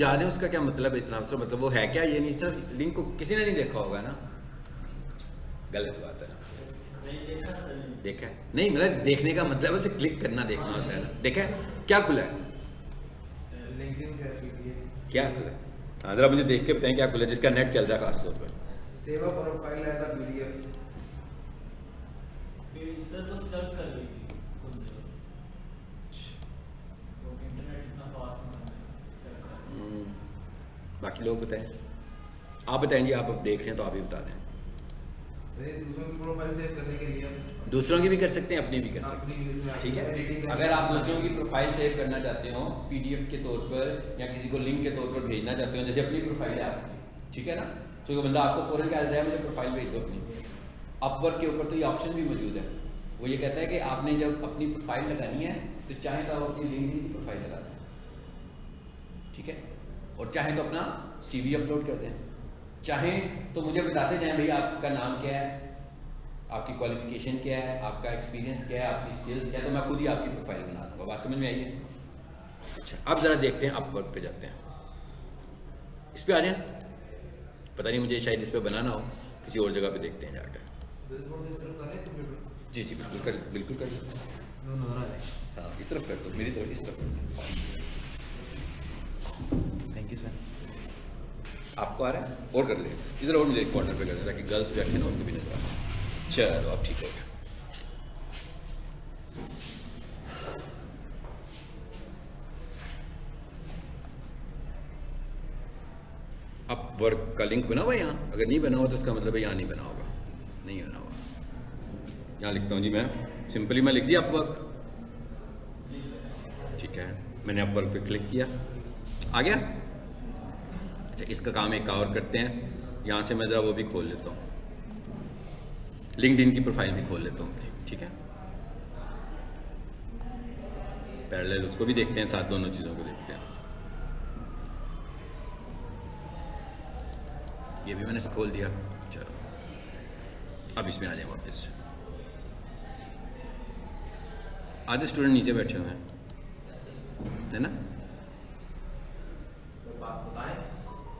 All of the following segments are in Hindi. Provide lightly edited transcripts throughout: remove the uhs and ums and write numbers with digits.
याद है उसका क्या मतलब है इतना, मतलब वो है क्या, ये नहीं सर, लिंक को किसी ने नहीं देखा होगा ना, गलत बात है ना। देखा है नहीं, मतलब देखने का मतलब उसे क्लिक करना देखना होता है ना। देखा है क्या खुला है, क्या खुला है? हाँ जरा मुझे देख के बताएं क्या खुला है जिसका नेट चल रहा है खास तौर पर। Save a profile as a PDF. Sir तो स्टक कर ली थी तो इंटरनेट इतना फास्ट नहीं है। बाकी लोग बताएं, आप बताएं जी, आप अब देख रहे हैं तो आप ही बता दें। दूसरों की प्रोफाइल सेव करने के लिए दूसरों की भी कर सकते हैं, अपनी भी कर सकते हैं, ठीक है। अगर आप दूसरों की प्रोफाइल सेव करना चाहते हो पीडीएफ के तौर पर या किसी को लिंक के तौर पर भेजना चाहते हो, जैसे अपनी प्रोफाइल है आपकी, ठीक है ना, तो कोई बंदा आपको फौरन कह देता है मुझे प्रोफाइल भेज दो अपनी, अपवर्क के ऊपर तो ये ऑप्शन भी मौजूद है। वो ये कहता है कि आपने जब अपनी प्रोफाइल लगानी है तो चाहे तो आप अपनी लिंक्डइन की प्रोफाइल लगा दें, ठीक है, और चाहे तो अपना सीवी अपलोड कर दें, चाहे तो मुझे बताते जाएं भाई आपका नाम क्या है, आपकी क्वालिफिकेशन क्या है, आपका एक्सपीरियंस क्या है, आपकी स्किल्स क्या है, तो मैं खुद ही आपकी प्रोफाइल बना दूंगा। बात समझ में आई है? अच्छा अब ज़रा देखते हैं, अपवर्क पे जाते हैं, इस पे आ जाए। पता नहीं मुझे शायद इस पे बनाना हो, किसी और जगह पे देखते हैं जाकर। जी जी बिल्कुल कर, बिल्कुल कर, हाँ इस तरफ कर दो, मेरी तरफ इस तरफ कर दो। Thank you sir. आपको आ रहा है और कर ले इधर, और मुझे कॉर्नर पे कर दे ताकि गर्ल्स भी रखें ना, उनको भी नजर आए। चलो अब ठीक हो गया। अब वर्क का लिंक बना हुआ है यहाँ, अगर नहीं बना हुआ तो इसका मतलब है यहाँ नहीं बना होगा, नहीं बना हुआ। यहाँ लिखता हूँ जी मैं, सिंपली मैं लिख दिया अपवर्क, ठीक है, मैंने अपवर्क पे क्लिक किया, आ गया। अच्छा इसका काम एक और करते हैं, यहाँ से मैं ज़रा वो भी खोल लेता हूँ, लिंक्डइन की प्रोफाइल भी खोल लेता हूँ, ठीक है, पैरेलल उसको भी देखते हैं, साथ दोनों चीज़ों को देखते हैं। ये भी मैंने खोल दिया, चलो अब इसमें आ जाए वापस। आधे स्टूडेंट नीचे बैठे हुए हैं, है ना, बात बताएं,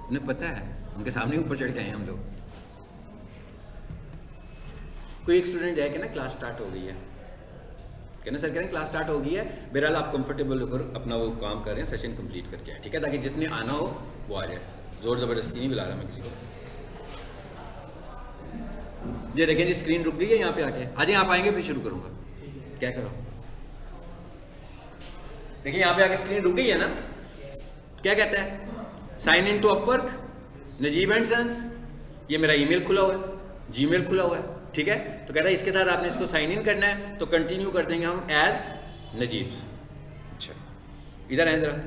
उन्हें पता है, उनके सामने ऊपर चढ़ के आए हम लोग। कोई एक स्टूडेंट जाए कि ना क्लास स्टार्ट हो गई है, कहना सर कह रहे हैं क्लास स्टार्ट हो गई है, बहरहाल आप कंफर्टेबल होकर अपना वो काम कर रहे हैं, सेशन कंप्लीट करके आए, ठीक है, ताकि जिसने आना हो वो आ जाए, जोर ज़बरदस्ती नहीं बुला रहा मैं किसी को। ये देखें जी स्क्रीन रुक गई है यहाँ पे आके, आज आप आएंगे फिर शुरू करूँगा, क्या करो, देखिए यहाँ पे आके स्क्रीन रुक गई है ना, क्या कहता है, sign in to Upwork Najeeb and sons, ये मेरा ईमेल खुला हुआ है, जीमेल खुला हुआ है, ठीक है, तो कहता है इसके साथ आपने इसको साइन इन करना है, तो कंटिन्यू कर देंगे हम एज नजीब्स। अच्छा इधर है ज़रा,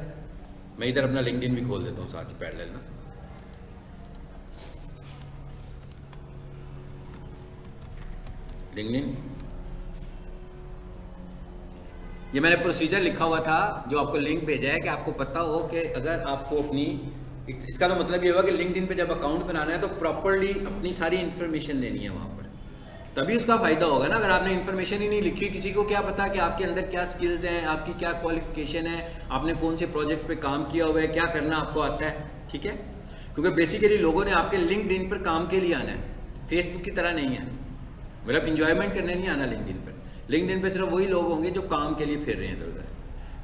मैं इधर अपना लिंक्डइन भी खोल देता हूँ साथ ही पैरेलल ना, लिंक्डइन, ये मैंने प्रोसीजर लिखा हुआ था जो आपको लिंक भेजा है कि आपको पता हो कि अगर आपको अपनी, इसका तो मतलब ये हुआ कि लिंक्डइन पे जब अकाउंट बनाना है तो प्रॉपर्ली अपनी सारी इन्फॉर्मेशन देनी है वहाँ पर, तभी उसका फ़ायदा होगा ना। अगर आपने इन्फॉर्मेशन ही नहीं लिखी, किसी को क्या पता कि आपके अंदर क्या स्किल्स हैं, आपकी क्या क्वालिफिकेशन है, आपने कौन से प्रोजेक्ट्स पे काम किया हुआ है, क्या करना आपको आता है, ठीक है, क्योंकि बेसिकली लोगों ने आपके लिंक्डइन पर काम के लिए आना है, फेसबुक की तरह नहीं है, मतलब इंजॉयमेंट करने नहीं आना लिंक्डइन पर। लिंक्डइन पे सिर्फ वही लोग होंगे जो काम के लिए फिर रहे हैं इधर उधर,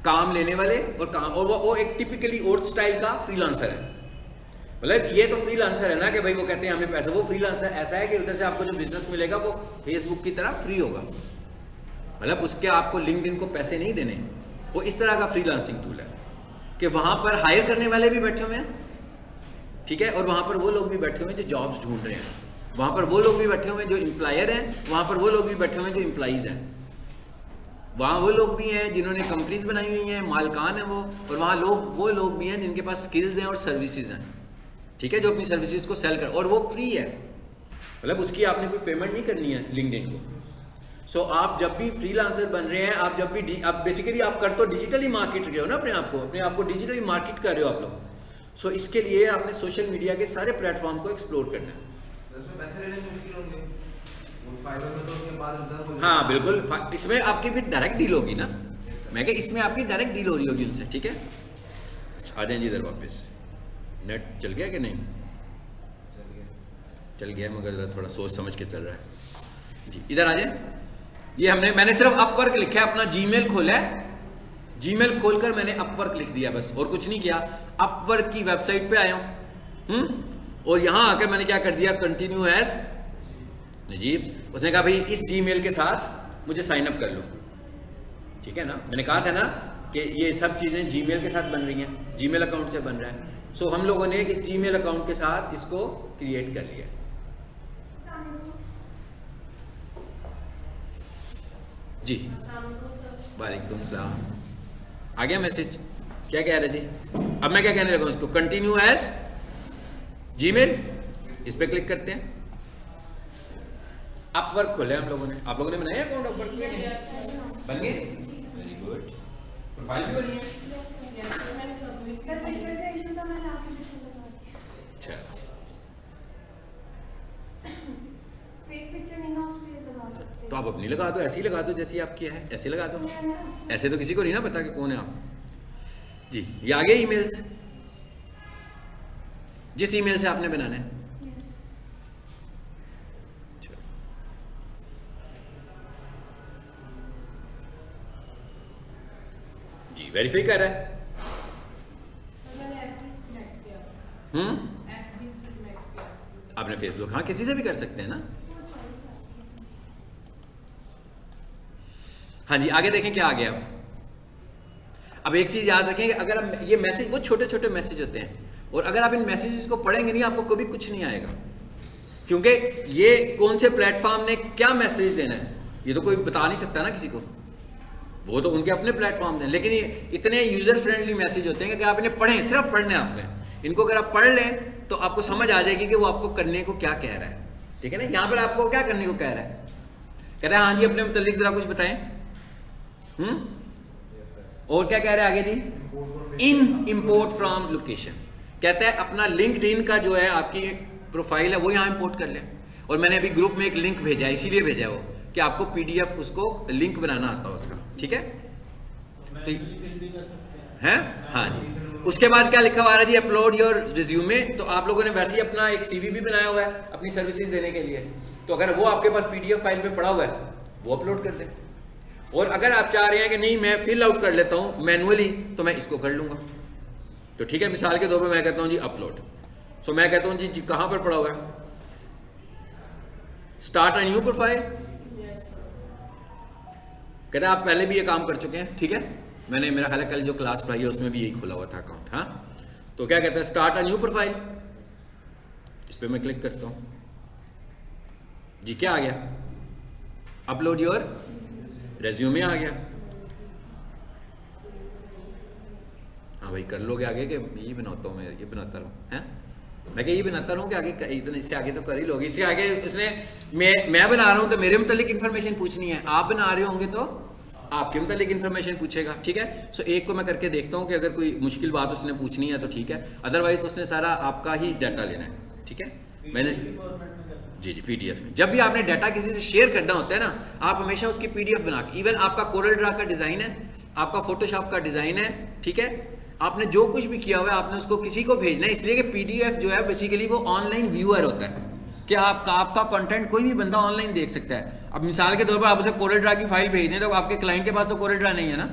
काम लेने वाले और काम, और वो एक टिपिकली ओर्थ स्टाइल का फ्रीलांसर है, मतलब ये तो फ्रीलांसर है ना कि भाई वो कहते हैं हमें पैसा, वो फ्रीलांसर ऐसा है कि उधर से आपको जो बिजनेस मिलेगा वो फेसबुक की तरह फ्री होगा, मतलब उसके आपको लिंक्डइन को पैसे नहीं देने, वो इस तरह का फ्रीलांसिंग टूल है कि वहाँ पर हायर करने वाले भी बैठे हुए हैं, ठीक है, और वहाँ पर वो लोग भी बैठे हुए हैं जो जॉब्स ढूंढ रहे हैं, वहाँ पर वो लोग भी बैठे हुए हैं जो एम्प्लॉयर हैं, वहाँ पर वो लोग भी बैठे हुए हैं जो एम्प्लॉइज़ हैं, वहाँ वो लोग भी हैं जिन्होंने कंपनीज बनाई हुई हैं, मालकान हैं वो, और वहाँ वो लोग भी हैं जिनके पास स्किल्स हैं और सर्विसेज हैं, ठीक है, जो अपनी सर्विसेज को सेल कर, और वो फ्री है, मतलब उसकी आपने कोई पेमेंट नहीं करनी है लिंक्डइन को। सो आप जब भी फ्रीलांसर बन रहे हैं, आप जब भी आप बेसिकली आप कर तो डिजिटली मार्केट रहे हो ना, अपने आप को डिजिटली मार्केट कर रहे हो आप लोग। सो इसके लिए आपने सोशल मीडिया के सारे प्लेटफॉर्म को एक्सप्लोर करना है। पैसे लेने मुश्किल होंगे, वो फाइबर में तो उसके बाद रिजर्व हो, हाँ बिल्कुल, इसमें आपकी फिर डायरेक्ट डील होगी ना, मैं क्या इसमें आपकी डायरेक्ट डील हो रही होगी उनसे, ठीक है। आ जाए जी इधर वापस, नेट चल गया कि नहीं? चल गया। चल गया, मगर ज़रा थोड़ा सोच समझ के चल रहा है जी। इधर आ जाए, ये मैंने सिर्फ अपवर्क लिखा है, अपना जीमेल खोला है, जीमेल खोलकर मैंने अपवर्क लिख दिया बस, और कुछ नहीं किया। अपवर्क की वेबसाइट पे आया हूँ और यहाँ आकर मैंने क्या कर दिया, कंटिन्यू एज नजीब। उसने कहा भाई इस जीमेल के साथ मुझे साइन अप कर लो, ठीक है ना। मैंने कहा था ना कि ये सब चीज़ें जीमेल के साथ बन रही हैं, जीमेल अकाउंट से बन रहा है। सो हम लोगों ने इस जीमेल अकाउंट के साथ इसको क्रिएट कर लिया। जी वालेकुम सलाम। आ गया मैसेज? क्या कह रहे जी? अब मैं क्या कहने लगा उसको, कंटिन्यू एज जीमेल, इस पे क्लिक करते हैं। अपवर्क खोले हम लोगों ने, आप लोगों ने बनाया अकाउंट अपवर्क में? बन गए, वेरी गुड। प्रोफाइल भी बनी है? अच्छा, तो आप अपनी लगा दो, ऐसे ही लगा दो जैसी आपकी है, ऐसे लगा दो। ऐसे तो किसी को नहीं ना पता कि कौन है आप जी। ये आ गए ईमेल्स, जिस ईमेल से आपने बनाना है। जी वेरीफाई कर रहा है। आपने फेसबुक, हाँ किसी से भी कर सकते हैं ना। हाँ जी, आगे देखें क्या आ गया। अब एक चीज याद रखें कि अगर हम ये मैसेज, वो छोटे छोटे मैसेज होते हैं, और अगर आप इन मैसेजेस को पढ़ेंगे नहीं, आपको कभी कुछ नहीं आएगा, क्योंकि ये कौन से प्लेटफॉर्म ने क्या मैसेज देना है ये तो कोई बता नहीं सकता ना किसी को, वो तो उनके अपने प्लेटफॉर्म हैं। लेकिन ये इतने यूजर फ्रेंडली मैसेज होते हैं कि अगर आप इन्हें पढ़ें, सिर्फ पढ़ने आपने इनको अगर आप पढ़ लें तो आपको समझ आ जाएगी कि वो आपको करने को क्या कह रहा है, ठीक है ना। यहाँ पर आपको क्या करने को कह रहा है, कह रहा है हाँ जी अपने मुतालिक जरा कुछ बताएं। और क्या कह रहे हैं आगे जी, इन इंपोर्ट फ्रॉम लोकेशन, कहता है अपना लिंक्डइन का जो है आपकी प्रोफाइल है वो यहाँ इंपोर्ट कर लें। और मैंने अभी ग्रुप में एक लिंक भेजा है, इसीलिए भेजा है वो कि आपको पीडीएफ उसको लिंक बनाना आता है उसका, ठीक है। तो हैं, हाँ जी। उसके बाद क्या लिखा हुआ है जी, अपलोड योर रिज्यूमे। तो आप लोगों ने वैसे ही अपना एक सीवी भी बनाया हुआ है अपनी सर्विसेज देने के लिए, तो अगर वो आपके पास पीडीएफ फाइल में पड़ा हुआ है वो अपलोड कर दें। और अगर आप चाह रहे हैं कि नहीं मैं फिल आउट कर लेता हूं मैनुअली, तो मैं इसको कर लूंगा, तो ठीक है। मिसाल के तौर पे मैं कहता हूं जी अपलोड, सो मैं कहता हूं जी कहां पर पड़ा हुआ है, स्टार्ट अ न्यू प्रोफाइल। कहते हैं आप पहले भी ये काम कर चुके हैं, ठीक है। मैंने, मेरा ख्याल है कल जो क्लास पढ़ाई है उसमें भी यही खोला हुआ था अकाउंट, हाँ। तो क्या कहता है, स्टार्ट अ न्यू प्रोफाइल, इस पर मैं क्लिक करता हूं जी। क्या आ गया, अपलोड योर रेज्यूमे आ गया। हाँ भाई कर लोगे आगे के, ये बनाता हूँ मैं, ये बनाता रहूँ हैं, मैं क्या ये बनाता रहूँ कि आगे इतने, इससे आगे तो कर ही लोगे। इससे आगे उसने, मैं बना रहा हूँ तो मेरे मुतालिक इन्फॉर्मेशन पूछनी है, आप बना रहे होंगे तो आपके मुतालिक इन्फॉर्मेशन पूछेगा, ठीक है। सो एक को मैं करके देखता हूँ कि अगर कोई मुश्किल बात उसने पूछनी है तो ठीक है, अदरवाइज तो उसने सारा आपका ही डाटा लेना है, ठीक है। मैंने जी पीडीएफ में जब भी आपने डाटा किसी से शेयर करना होता है ना, आप हमेशा उसकी पीडीएफ बना के, इवन आपका कोरल ड्रा का डिजाइन है, आपका फोटोशॉप का डिजाइन है, ठीक है, आपने जो कुछ भी किया हुआ है आपने उसको किसी को भेजना है। इसलिए कि पीडीएफ जो है बेसिकली वो ऑनलाइन व्यूअर होता है, कि आपका कंटेंट कोई भी बंदा ऑनलाइन देख सकता है। अब मिसाल के तौर पर आप उसे कोरल ड्रा की फाइल भेज दें तो आपके क्लाइंट के पास तो कोरल ड्रा नहीं है ना,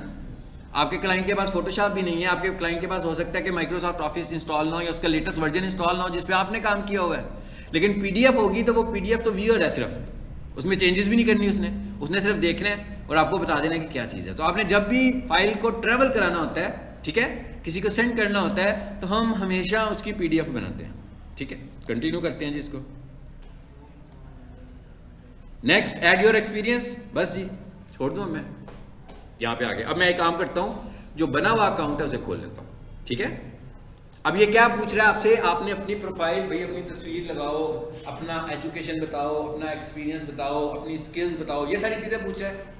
आपके क्लाइंट के पास फोटोशॉप भी नहीं है, आपके क्लाइंट के पास हो सकता है कि माइक्रोसॉफ्ट ऑफिस इंस्टॉल ना हो या उसका लेटेस्ट वर्जन इंस्टॉल ना हो जिस पे आपने काम किया हुआ है। लेकिन पीडीएफ होगी तो वो पीडीएफ तो व्यूअर है, सिर्फ उसमें चेंजेस भी नहीं करनी उसने सिर्फ देखना है और आपको बता देना है कि क्या चीज़ है। तो आपने जब भी फाइल को ट्रेवल कराना होता है, ठीक है, किसी को सेंड करना होता है, तो हम हमेशा उसकी पीडीएफ बनाते हैं, ठीक है। कंटिन्यू करते हैं जी इसको। नेक्स्ट, ऐड योर एक्सपीरियंस, बस जी छोड़ दूँ मैं यहाँ पे आगे। अब मैं एक काम करता हूँ, जो बना हुआ अकाउंट है उसे खोल लेता हूँ, ठीक है। अब ये क्या पूछ रहा है आपसे, आपने अपनी प्रोफाइल, भाई अपनी तस्वीर लगाओ, अपना एजुकेशन बताओ, अपना एक्सपीरियंस बताओ, अपनी स्किल्स बताओ, ये सारी चीज़ें पूछ रहा है।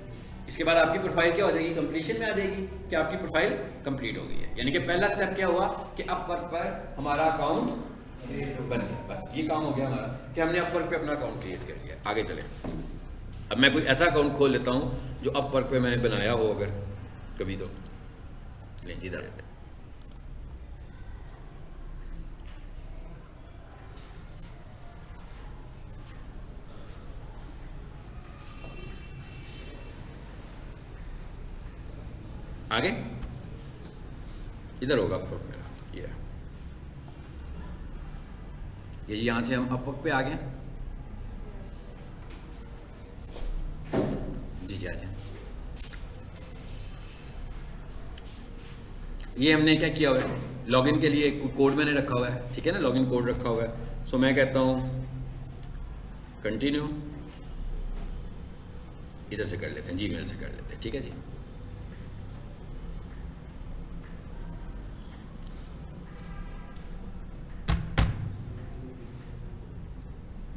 इसके बाद आपकी प्रोफाइल क्या हो जाएगी, कंप्लीशन में आ जाएगी कि आपकी प्रोफाइल कंप्लीट हो गई है। यानी कि पहला स्टेप क्या हुआ कि अपवर्क पर हमारा अकाउंट बन गया, बस ये काम हो गया हमारा कि हमने अपवर्क पे अपना अकाउंट क्रिएट कर लिया। आगे चले, अब मैं कोई ऐसा अकाउंट खोल लेता हूँ जो अपवर्क पे मैंने बनाया हो अगर कभी, तो इधर आगे इधर होगा अपवर्क मेरा, ये यहाँ से हम अपवर्क पे आ गए। जी जी आ जाए। ये हमने क्या किया हुआ है, लॉगिन के लिए एक कोड मैंने रखा हुआ है, ठीक है ना, लॉगिन कोड रखा हुआ है। सो मैं कहता हूँ कंटिन्यू, इधर से कर लेते हैं, जीमेल से कर लेते हैं, ठीक है जी।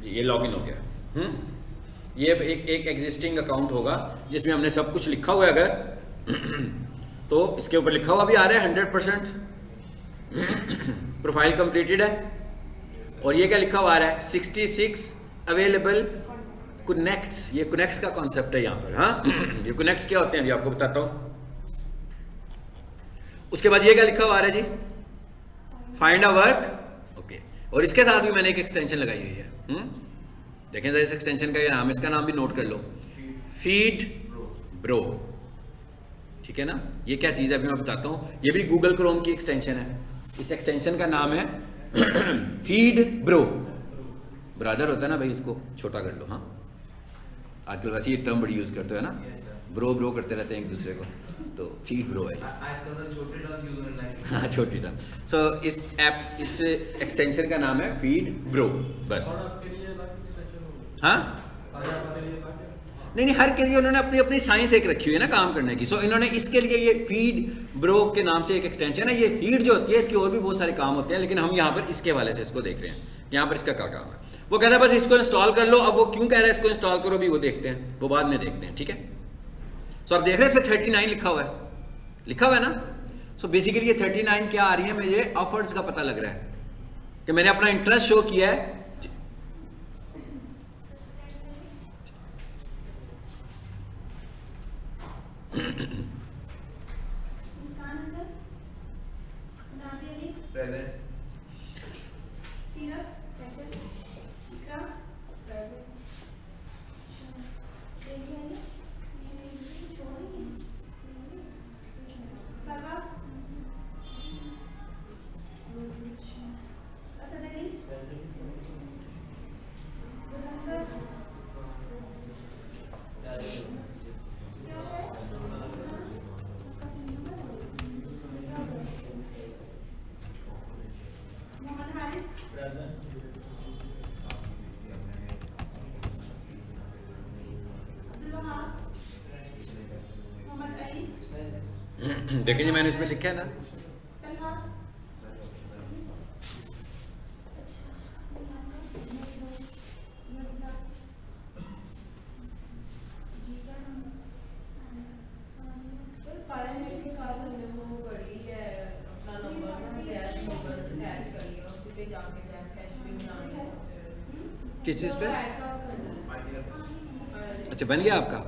ये लॉगिन हो गया। ये एक एग्जिस्टिंग अकाउंट होगा जिसमें हमने सब कुछ लिखा हुआ है अगर तो इसके ऊपर लिखा हुआ भी आ रहा है 100% प्रोफाइल कंप्लीटेड है। और ये क्या लिखा हुआ आ रहा है 66 अवेलेबल कनेक्ट्स। ये कनेक्ट्स का कॉन्सेप्ट है यहाँ पर। हाँ ये कनेक्ट्स क्या होते हैं अभी आपको बताता हूँ। उसके बाद ये क्या लिखा हुआ आ रहा है जी, फाइंड अ वर्क। ओके, और इसके साथ भी मैंने एक एक्सटेंशन लगाई हुई है। देखें जरा इस एक्सटेंशन का ये नाम, इसका नाम भी नोट कर लो, फीड ब्रो, ठीक है ना। ये क्या चीज़ है अभी मैं बताता हूँ। ये भी गूगल क्रोम की एक्सटेंशन है। इस एक्सटेंशन का नाम है फीड ब्रो। ब्रदर होता है ना भाई, इसको छोटा कर लो। हाँ आजकल वैसे ये टर्म बड़ी यूज़ करते हो ना, ब्रो ब्रो करते रहते हैं एक दूसरे को, तो फीड ब्रो है। आजकल तो छोटे टर्म यूज होने लगे। हाँ छोटी टर्म। सो इस ऐप, इस एक्सटेंशन का नाम है फीड ब्रो बस। हाँ नहीं हर के लिए उन्होंने अपनी अपनी साइंस एक रखी हुई है ना काम करने की। सो इन्होंने इसके लिए ये फीड ब्रो के नाम से एक एक्सटेंशन है। ये फीड जो होती है इसके और भी बहुत सारे काम होते हैं, लेकिन हम यहाँ पर इसके हवाले से इसको देख रहे हैं। यहाँ पर इसका क्या काम है, वो कहता है बस इसको इंस्टॉल कर लो। अब वो क्यों कह रहा है इसको इंस्टॉल करो भी वो देखते हैं, वो बाद में देखते हैं, ठीक है। सो आप देख रहे हैं इसमें 39 लिखा हुआ है, लिखा हुआ है ना। सो बेसिकली ये 39 क्या आ रही है, मुझे ऑफर्स का पता लग रहा है कि मैंने अपना इंटरेस्ट शो किया है। प्रेजेंट देखेंगे मैंने इसमें लिखा है ना, किस चीज़ पे? अच्छा बन गया आपका?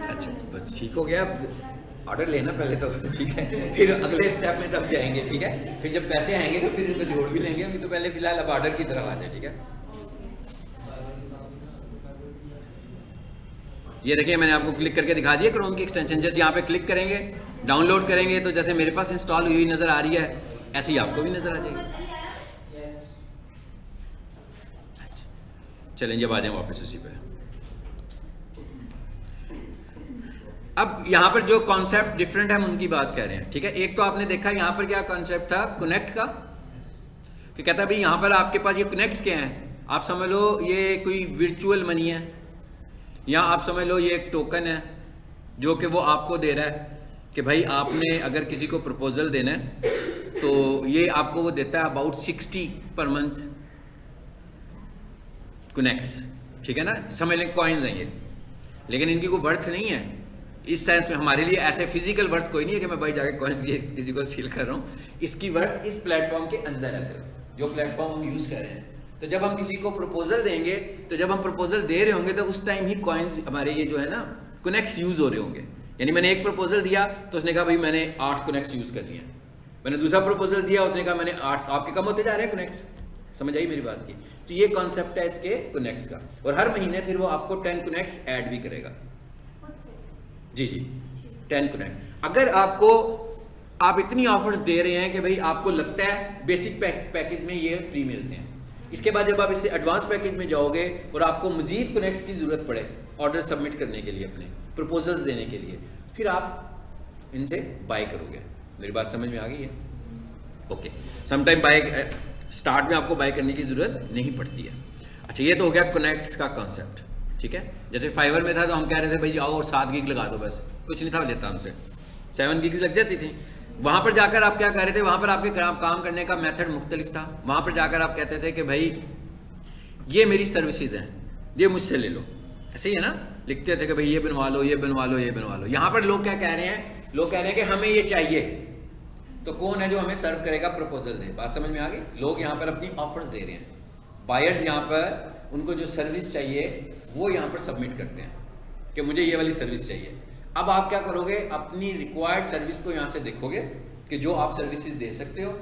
अच्छा बस ठीक हो गया। अब ऑर्डर लेना पहले तो, ठीक है, फिर अगले स्टेप में तब जाएंगे, ठीक है। फिर जब पैसे आएंगे तो फिर इनको जोड़ भी लेंगे। अभी तो पहले फिलहाल अब ऑर्डर की तरफ आ जाए, ठीक है। ये देखिए मैंने आपको क्लिक करके दिखा दिया क्रोम की एक्सटेंशन। जैसे यहाँ पे क्लिक करेंगे, डाउनलोड करेंगे, तो जैसे मेरे पास इंस्टॉल हुई नज़र आ रही है ऐसे ही आपको भी नज़र आ जाएगी। चलें जब आ जाए वापस उसी पे। अब यहाँ पर जो कॉन्सेप्ट डिफरेंट है हम उनकी बात कर रहे हैं, ठीक है। एक तो आपने देखा यहाँ पर क्या कॉन्सेप्ट था कनेक्ट का, कि कहता है भाई यहाँ पर आपके पास ये कनेक्ट्स क्या हैं। आप समझ लो ये कोई वर्चुअल मनी है, या आप समझ लो ये एक टोकन है जो कि वो आपको दे रहा है कि भाई आपने अगर किसी को प्रपोजल देना है तो ये आपको वो देता है अबाउट 60 पर मंथ कनेक्ट्स, ठीक है ना। समझ लें कॉइन्स हैं ये, लेकिन इनकी कोई वर्थ नहीं है इस सेंस में। हमारे लिए ऐसे फिजिकल वर्थ कोई नहीं है कि मैं भाई जाके कॉइन्स किसी को सील कर रहा हूँ। इसकी वर्थ इस प्लेटफॉर्म के अंदर है, सिर्फ जो प्लेटफॉर्म हम यूज़ कर रहे हैं। तो जब हम किसी को प्रपोजल देंगे, तो जब हम प्रपोजल दे रहे होंगे तो उस टाइम ही कॉइन्स हमारे ये जो है ना कनेक्ट्स यूज़ हो रहे होंगे। यानी मैंने एक प्रपोजल दिया तो उसने कहा भाई मैंने 8 कनेक्ट्स यूज़ कर लिए। मैंने दूसरा प्रपोजल दिया, उसने कहा मैंने 8, आपके कम होते जा रहे हैं कनेक्ट्स। समझ आई मेरी बात की? तो ये कॉन्सेप्ट है इसके कनेक्ट्स का। और हर महीने फिर वो आपको 10 कनेक्ट्स ऐड भी करेगा। जी जी 10 कनेक्ट। अगर आपको आप इतनी ऑफर्स दे रहे हैं कि भाई आपको लगता है बेसिक पैकेज में ये फ्री मिलते हैं, इसके बाद जब आप इससे एडवांस पैकेज में जाओगे और आपको मजीद कनेक्ट्स की ज़रूरत पड़े ऑर्डर सबमिट करने के लिए, अपने प्रपोजल्स देने के लिए, फिर आप इनसे बाय करोगे। मेरी बात समझ में आ गई है? ओके, समटाइम बाय स्टार्ट में आपको बाय करने की ज़रूरत नहीं पड़ती है। अच्छा, ये तो हो गया कनेक्ट्स का कॉन्सेप्ट, ठीक है। जैसे फाइवर में था तो हम कह रहे थे भाई आओ और 7 गिग लगा दो, बस कुछ नहीं था लेता हमसे, 7 गिग्स लग जाती थी। वहाँ पर जाकर आप क्या कर रहे थे, वहाँ पर आपके काम करने का मेथड मुख्तलिफ था। वहाँ पर जाकर आप कहते थे कि भाई ये मेरी सर्विसेज हैं, ये मुझसे ले लो, ऐसे ही है ना, लिखते थे कि भाई ये बनवा लो, ये बनवा लो, ये बनवा लो। यहाँ पर लोग क्या कह रहे हैं, लोग कह रहे हैं कि हमें ये चाहिए, तो कौन है जो हमें सर्व करेगा, प्रपोजल दे। बात समझ में आ गई? लोग यहाँ पर अपनी ऑफर्स दे रहे हैं, बायर्स यहाँ पर उनको जो सर्विस चाहिए वो यहाँ पर सबमिट करते हैं कि मुझे ये वाली सर्विस चाहिए। अब आप क्या करोगे, अपनी रिक्वायर्ड सर्विस को यहाँ से देखोगे कि जो आप सर्विसेज दे सकते हो,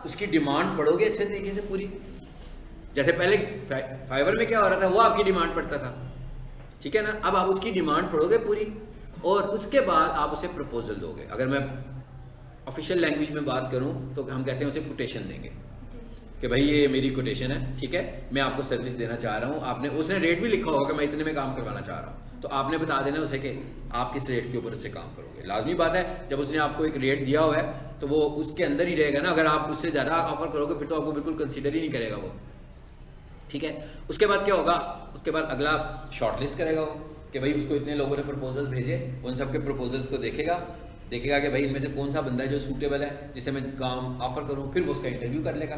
उसकी डिमांड पढ़ोगे अच्छे तरीके से पूरी। जैसे पहले फाइवर में क्या हो रहा था, वो आपकी डिमांड पढ़ता था, ठीक है ना। अब आप उसकी डिमांड पढ़ोगे पूरी और उसके बाद आप उसे प्रपोजल दोगे। अगर मैं ऑफिशियल लैंग्वेज में बात करूं तो हम कहते हैं उसे कोटेशन देंगे कि भाई ये मेरी कोटेशन है, ठीक है, मैं आपको सर्विस देना चाह रहा हूँ। आपने उसने रेट भी लिखा होगा कि मैं इतने में काम करवाना चाह रहा हूँ, तो आपने बता देना उसे कि आप किस रेट के ऊपर उससे काम करोगे। लाजमी बात है, जब उसने आपको एक रेट दिया हुआ है तो वो उसके अंदर ही रहेगा ना। अगर आप उससे ज़्यादा ऑफर करोगे फिर तो आपको बिल्कुल कंसीडर ही नहीं करेगा वो, ठीक है। उसके बाद क्या होगा, उसके बाद अगला शॉर्टलिस्ट करेगा वो कि भाई उसको इतने लोगों ने प्रपोजल्स भेजे, उन सब के प्रपोजल्स को देखेगा कि भाई इनमें से कौन सा बंदा है जो सूटेबल है, जिसे मैं काम ऑफर करूँ। फिर वो उसका इंटरव्यू कर लेगा।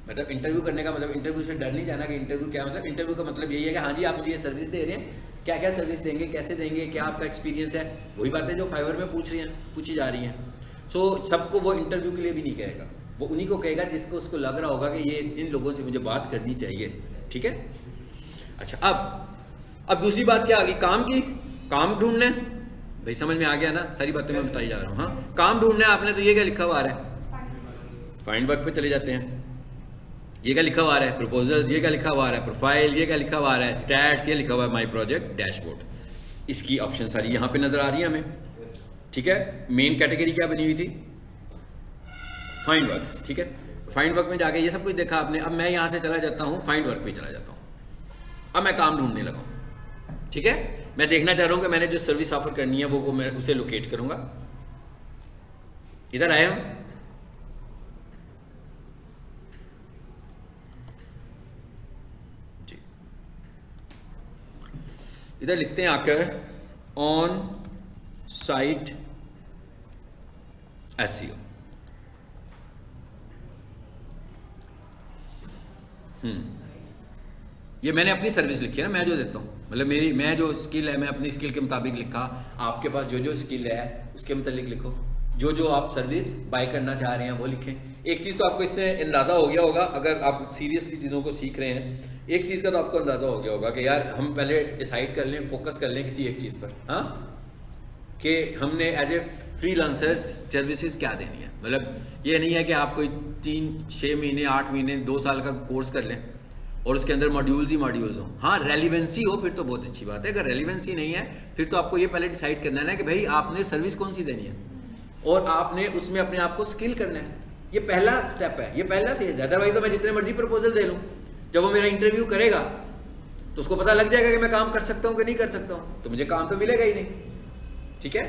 मतलब इंटरव्यू करने का मतलब, इंटरव्यू से डर नहीं जाना कि इंटरव्यू क्या मतलब। इंटरव्यू का मतलब यही है कि हाँ जी आप मुझे ये सर्विस दे रहे हैं, क्या क्या सर्विस देंगे, कैसे देंगे, क्या आपका एक्सपीरियंस है, वही बातें जो फाइवर में पूछी जा रही हैं। सो सबको वो इंटरव्यू के लिए भी नहीं कहेगा, वो उन्हीं को कहेगा जिसको उसको लग रहा होगा कि ये इन लोगों से मुझे बात करनी चाहिए, ठीक है। अच्छा, अब दूसरी बात क्या आ गई, काम की। काम ढूंढना है भाई, समझ में आ गया ना, सारी बातें मैं बताई जा रहा हूँ। हाँ, काम ढूंढना है आपने, तो ये क्या लिखा हुआ है, फाइंड वर्क पे चले जाते हैं। ये क्या लिखा हुआ है, प्रपोजल्स। ये क्या लिखा हुआ है, प्रोफाइल। ये क्या लिखा हुआ है, स्टैट्स। ये लिखा हुआ है माई प्रोजेक्ट डैशबोर्ड। इसकी ऑप्शन सारी यहाँ पे नजर आ रही है हमें, ठीक है। मेन कैटेगरी क्या बनी हुई थी, फाइंड वर्क, ठीक है। फाइंड वर्क में जाके ये सब कुछ देखा आपने। अब मैं यहाँ से चला जाता हूँ, फाइंड वर्क पे चला जाता हूँ। अब मैं काम ढूंढने लगा हूँ, ठीक है। मैं देखना चाह रहा हूँ कि मैंने जो सर्विस ऑफर करनी है वो मैं उसे लोकेट करूँगा। इधर आए हम, जी इधर लिखते हैं आकर ऑन साइट एसईओ। ये मैंने अपनी सर्विस लिखी है ना, मैं जो देता हूँ, मतलब मैं जो स्किल है मैं अपनी स्किल के मुताबिक लिखा। आपके पास जो स्किल है उसके मुताबिक लिखो, जो आप सर्विस बाय करना चाह रहे हैं वो लिखें। एक चीज़ तो आपको इससे अंदाज़ा हो गया होगा, अगर आप सीरियसली चीज़ों को सीख रहे हैं, एक चीज़ का तो आपको अंदाज़ा हो गया होगा कि यार हम पहले डिसाइड कर लें, फोकस कर लें किसी एक चीज़ पर, हाँ, कि हमने एज ए फ्रीलांसर सर्विसेज क्या देनी है। मतलब ये नहीं है कि आप कोई 3-6 महीने 8 महीने 2 साल का कोर्स कर लें और उसके अंदर मॉड्यूल्स ही मॉड्यूल्स हों। हाँ, रेलिवेंसी हो फिर तो बहुत अच्छी बात है। अगर रेलिवेंसी नहीं है फिर तो आपको ये पहले डिसाइड करना है ना कि भाई आपने सर्विस कौन सी देनी है और आपने उसमें अपने आप को स्किल करना है। ये पहला स्टेप है, ये पहला फेज है। अदरवाइज तो मैं जितने मर्जी प्रपोजल दे लूँ, जब वो मेरा इंटरव्यू करेगा तो उसको पता लग जाएगा कि मैं काम कर सकता हूँ कि नहीं कर सकता हूँ, तो मुझे काम तो मिलेगा ही नहीं, ठीक है।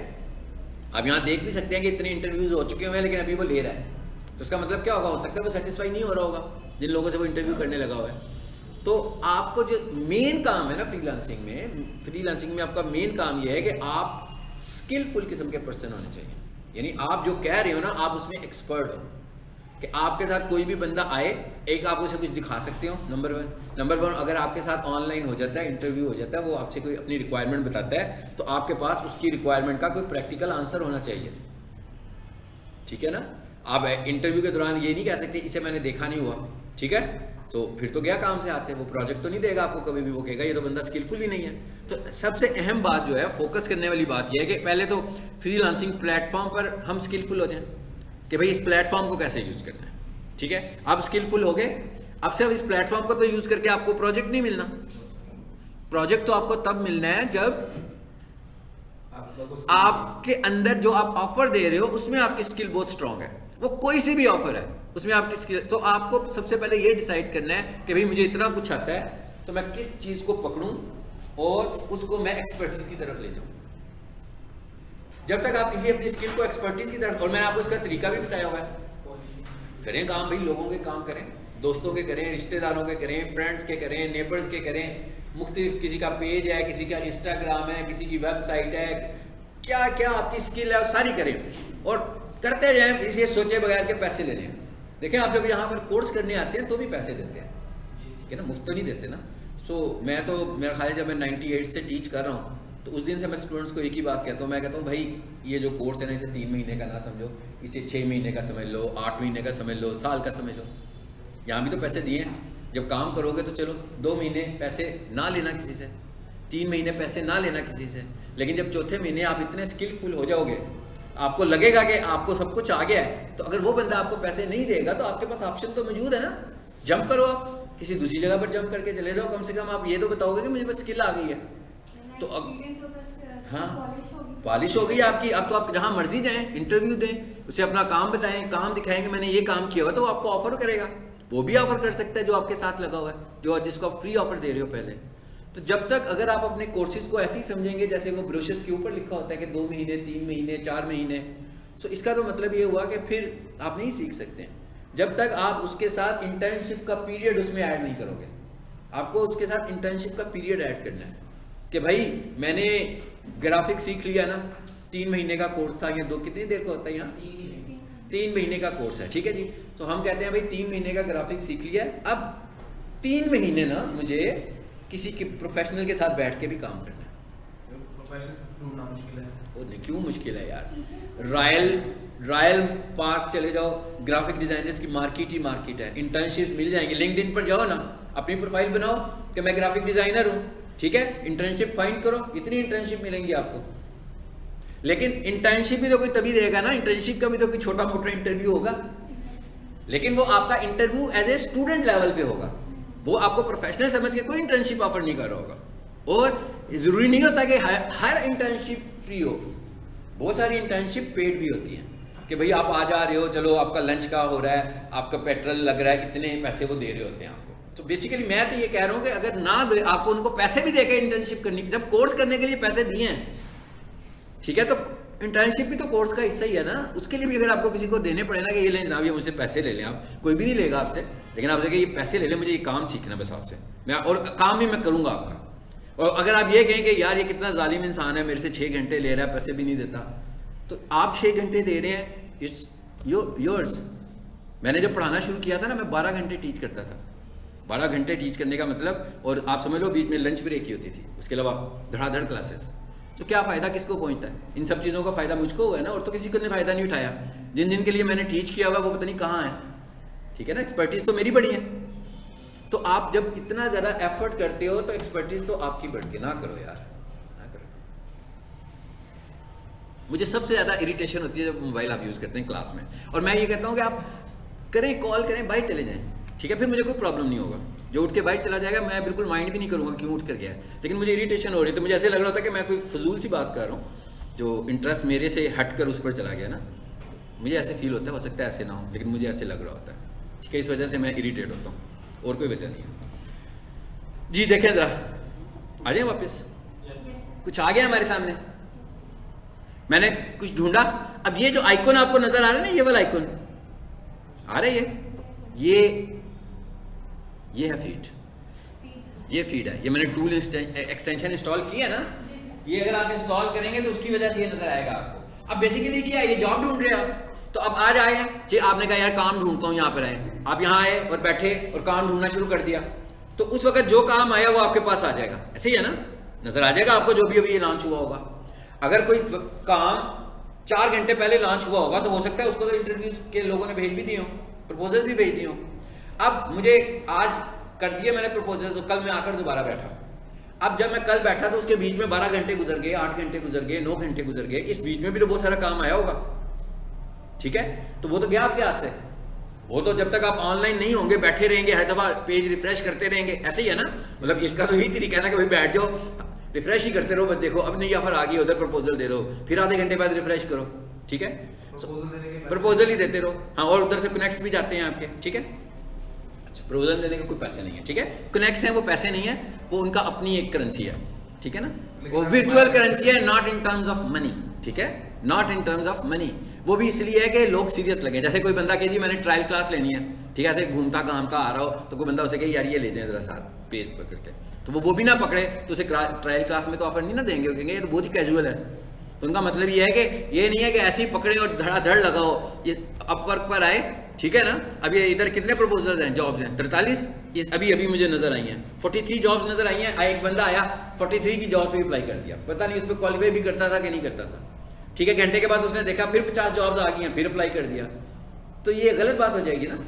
अब यहाँ देख भी सकते हैं कि इतने इंटरव्यूज हो चुके हुए हैं लेकिन अभी वो ले रहा है, तो उसका मतलब क्या होगा, हो सकता है वो सेटिस्फाई नहीं हो रहा होगा जिन लोगों से वो इंटरव्यू करने लगा हुआ है। तो आपको जो मेन काम है ना फ्रीलांसिंग में आपका मेन काम ये है कि आप स्किलफुल किस्म के पर्सन होने चाहिए। यानी आप जो कह रहे हो ना, आप उसमें एक्सपर्ट हो कि आपके साथ कोई भी बंदा आए, एक आप उसे कुछ दिखा सकते हो, नंबर वन अगर आपके साथ ऑनलाइन हो जाता है, इंटरव्यू हो जाता है, वो आपसे कोई अपनी रिक्वायरमेंट बताता है तो आपके पास उसकी रिक्वायरमेंट का कोई प्रैक्टिकल आंसर होना चाहिए, ठीक है ना। आप इंटरव्यू के दौरान ये नहीं कह सकते इसे मैंने देखा नहीं हुआ, ठीक है, तो फिर तो गया काम से हाथ से, वो प्रोजेक्ट तो नहीं देगा आपको कभी भी, वो कहेगा ये तो बंदा स्किलफुल ही नहीं है। तो सबसे अहम बात जो है, फोकस करने वाली बात यह है कि पहले तो फ्रीलांसिंग प्लेटफॉर्म पर हम स्किलफुल हो जाएं कि भाई इस प्लेटफॉर्म को कैसे यूज़ करना है, ठीक है। आप स्किलफुल हो गए, अब सिर्फ इस प्लेटफॉर्म को तो यूज़ करके आपको प्रोजेक्ट नहीं मिलना। प्रोजेक्ट तो आपको तब मिलना है जब आपके अंदर जो आप ऑफर दे रहे हो उसमें आपकी स्किल बहुत स्ट्रांग है, वो कोई सी भी ऑफर है उसमें आपकी स्किल, तो आपको सबसे पहले ये डिसाइड करना है कि भाई मुझे इतना कुछ आता है तो मैं किस चीज को पकड़ूं और उसको मैं एक्सपर्टीज की तरफ ले जाऊं। जब तक आप किसी अपनी स्किल को एक्सपर्टीज की तरफ, और मैंने आपको इसका तरीका भी बताया हुआ है, करें काम भाई, लोगों के काम करें, दोस्तों के करें, रिश्तेदारों के करें, फ्रेंड्स के करें, नेबर्स के करें, मुख्तलिफ किसी का पेज है, किसी का इंस्टाग्राम है, किसी की वेबसाइट है, क्या क्या आपकी स्किल है सारी करें और करते जाएं, इसे सोचे बगैर के पैसे ले लें। देखें आप जब यहाँ पर कोर्स करने आते हैं तो भी पैसे देते हैं, ठीक है ना, मुफ्त तो नहीं देते ना। मैं तो मेरा ख्याल है जब मैं 98 से टीच कर रहा हूँ तो उस दिन से मैं स्टूडेंट्स को एक ही बात कहता हूँ, मैं कहता हूँ भाई ये जो कोर्स है ना इसे 3 महीने का ना समझो, इसे 6 महीने का समझ लो, 8 महीने का समझ लो, साल का समझ लो। यहाँ भी तो पैसे दिए हैं, जब काम करोगे तो चलो 2 महीने पैसे ना लेना किसी से, 3 महीने पैसे ना लेना किसी से, लेकिन जब चौथे महीने आप इतने स्किलफुल हो जाओगे, आपको लगेगा कि आपको सब कुछ आ गया है, तो अगर वो बंदा आपको पैसे नहीं देगा तो आपके पास ऑप्शन तो मौजूद है ना, जंप करो, आप किसी दूसरी जगह पर जंप करके चले जाओ, कम से कम आप ये तो बताओगे कि मुझे बस स्किल आ गई है। तो अब हाँ पॉलिश हो गई आपकी, अब तो आप जहाँ मर्जी जाएं, इंटरव्यू दें, उसे अपना काम बताएं, काम दिखाएं कि मैंने ये काम किया हुआ, तो वो आपको ऑफर करेगा, वो भी ऑफर कर सकता है जो आपके साथ लगा हुआ है, जो जिसको आप फ्री ऑफर दे रहे हो पहले। तो जब तक अगर आप अपने कोर्सेज को ऐसे ही समझेंगे जैसे वो ब्रोशर्स के ऊपर लिखा होता है कि 2 महीने, 3 महीने, 4 महीने, तो इसका तो मतलब ये हुआ कि फिर आप नहीं सीख सकते हैं जब तक आप उसके साथ इंटर्नशिप का पीरियड उसमें ऐड नहीं करोगे। आपको उसके साथ इंटर्नशिप का पीरियड ऐड करना है कि भाई मैंने ग्राफिक सीख लिया ना, 3 महीने का कोर्स था, या 2 कितनी देर का होता है यहाँ 3 महीने का कोर्स है, ठीक है जी। तो हम कहते हैं भाई 3 महीने का ग्राफिक सीख लिया है, अब 3 महीने ना मुझे किसी के प्रोफेशनल के साथ बैठ के भी काम करना है। प्रोफेशनल ढूंढना मुश्किल है। वो नहीं, क्यों मुश्किल है यार, रॉयल पार्क चले जाओ, ग्राफिक डिजाइनर्स की मार्केट ही मार्केट है, इंटर्नशिप मिल जाएंगे। लिंक्डइन पर जाओ ना, अपनी प्रोफाइल बनाओ कि मैं ग्राफिक डिजाइनर हूँ, ठीक है, इंटर्नशिप फाइंड करो, इतनी इंटर्नशिप मिलेंगी आपको। लेकिन इंटर्नशिप भी तो कोई तभी देगा ना, इंटर्नशिप का भी तो कोई छोटा मोटा इंटरव्यू होगा, लेकिन वो आपका interview as a student level पे होगा, वो आपको प्रोफेशनल समझ के कोई इंटर्नशिप ऑफर नहीं कर रहा होगा। और जरूरी नहीं होता कि हर इंटर्नशिप फ्री हो, बहुत सारी इंटर्नशिप पेड भी होती है कि भाई आप आ जा रहे हो, चलो आपका लंच का हो रहा है, आपका पेट्रोल लग रहा है, इतने पैसे वो दे रहे होते हैं आपको। तो बेसिकली मैं तो ये कह रहा हूँ कि अगर ना आपको उनको पैसे भी देकर इंटर्नशिप करनी, जब कोर्स करने के लिए पैसे दिए हैं, ठीक है, तो इंटर्नशिप भी तो कोर्स का हिस्सा ही है ना, उसके लिए भी अगर आपको किसी को देने पड़े ना कि ये लें जनाब, ये मुझसे पैसे ले लें, आप कोई भी नहीं लेगा आपसे, लेकिन आपसे कि ये पैसे ले लें, मुझे ये काम सीखना बस आपसे, मैं और काम भी मैं करूँगा आपका। और अगर आप ये कहें कि यार ये कितना जालिम इंसान है, मेरे से 6 घंटे ले रहा है, पैसे भी नहीं देता, तो आप 6 घंटे दे रहे हैं, इट्स योर्स। मैंने जब पढ़ाना शुरू किया था ना, मैं 12 घंटे टीच करता था, 12 घंटे टीच करने का मतलब, और आप समझ लो बीच में लंच ब्रेक ही होती थी, उसके अलावा धड़ाधड़ क्लासेस। तो क्या फ़ायदा किसको पहुंचता है? इन सब चीज़ों का फ़ायदा मुझको हुआ है ना, और तो किसी को ने फ़ायदा नहीं उठाया। जिन जिन के लिए मैंने टीच किया हुआ वो पता नहीं कहाँ है, ठीक है ना, एक्सपर्टीज़ तो मेरी बड़ी है। तो आप जब इतना ज़्यादा एफर्ट करते हो तो एक्सपर्टीज़ तो आपकी बढ़ती है, ना करो यार, ना करो। मुझे सबसे ज़्यादा इरिटेशन होती है जब मोबाइल आप यूज़ करते हैं क्लास में, और मैं ये कहता हूँ कि आप करें, कॉल करें, बाहर चले जाएँ, ठीक है, फिर मुझे कोई प्रॉब्लम नहीं होगा। जो उठ के बाहर चला जाएगा मैं बिल्कुल माइंड भी नहीं करूँगा क्यों उठ कर गया है, लेकिन मुझे इरिटेशन हो रही है, तो मुझे ऐसे लग रहा होता है कि मैं कोई फजूल सी बात कर रहा हूँ, जो इंटरेस्ट मेरे से हट कर उस पर चला गया ना, मुझे ऐसे फील होता है। हो सकता है ऐसे ना हो, लेकिन मुझे ऐसे लग रहा होता है, ठीक है, इस वजह से मैं इरीटेट होता हूँ, और कोई वजह नहीं है जी। देखें ज़रा, आ जाए वापस, कुछ आ गया हमारे सामने, मैंने कुछ ढूंढा। अब ये जो आइकन आपको नज़र आ रहा है ना, ये वाला आइकन आ रहा है, ये है फीड, ये फीड है, ये मैंने टूल एक्सटेंशन इंस्टॉल किया है ना, ये अगर आप इंस्टॉल करेंगे तो उसकी वजह से ये नजर आएगा आपको। अब बेसिकली क्या है, ये जॉब ढूंढ रहे हैं आप, तो अब आज आए हैं जी, आपने कहा यार काम ढूंढता हूँ, यहाँ पर आए, आप यहाँ आए और बैठे और काम ढूंढना शुरू कर दिया, तो उस वक्त जो काम आया वो आपके पास आ जाएगा, ऐसे ही है ना, नजर आ जाएगा आपको जो भी अभी ये लॉन्च हुआ होगा। अगर कोई काम 4 घंटे पहले लॉन्च हुआ होगा तो हो सकता है उसको तो इंटरव्यूज के लोगों ने भेज भी दिए हों, प्रपोजल भी भेज दिए हों। अब मुझे आज कर दिया मैंने प्रपोजल, तो कल मैं आकर दोबारा बैठा। अब जब मैं कल बैठा तो उसके बीच में 12 घंटे गुजर गए, 8 घंटे गुजर गए, 9 घंटे गुजर गए, इस बीच में भी तो बहुत सारा काम आया होगा, ठीक है, तो वो तो गया आपके हाथ से। वो तो जब तक आप ऑनलाइन नहीं होंगे, बैठे रहेंगे, हर दफ़ा पेज रिफ्रेश करते रहेंगे, ऐसे ही है ना, मतलब इसका तो यही तरीका है ना कि भाई बैठ जाओ, रिफ्रेश ही करते रहो बस, देखो अब नहीं ऑफर आ गई, उधर प्रपोजल दे दो, फिर आधे घंटे बाद रिफ्रेश करो, ठीक है, प्रपोजल देने के प्रपोजल ही देते रहो। हाँ, और उधर से कनेक्ट्स भी जाते हैं आपके, ठीक है। अच्छा, प्रपोजल देने के कोई पैसे नहीं है, ठीक है, कनेक्ट्स हैं वो पैसे नहीं है, वो उनका अपनी एक करेंसी है, ठीक है ना, वो वर्चुअल करेंसी है, not in terms of money, ठीक है, not in terms of money. वो भी इसलिए है कि लोग सीरियस लगे, जैसे कोई बंदा कहे जी मैंने ट्रायल क्लास लेनी है, ठीक है, ऐसे घूमता घामता आ रहा हो तो कोई बंदा उसे कहे यार ये ले जाए जरा साथ पेज पकड़ के, तो वो भी ना पकड़े तो उसे ट्रायल क्लास में तो ऑफर नहीं ना देंगे, वो कहेंगे ये तो बहुत ही कैजुअल है। तो उनका मतलब ये है कि ये नहीं है कि ऐसे ही पकड़े और धड़ाधड़ लगाओ, ये अपवर्क पर आए, ठीक है ना। अब ये इधर कितने प्रपोजल्स हैं, जॉब्स हैं 43, अभी मुझे नजर आई हैं 43 जॉब्स नजर आई हैं। एक बंदा आया 43 की जॉब पे अप्लाई कर दिया, पता नहीं उस पर क्वालिफाई भी करता था कि नहीं करता था, ठीक है। घंटे के बाद उसने देखा फिर 50 जॉब्स आ गई हैं, फिर अप्लाई कर दिया, तो ये गलत बात हो जाएगी ना,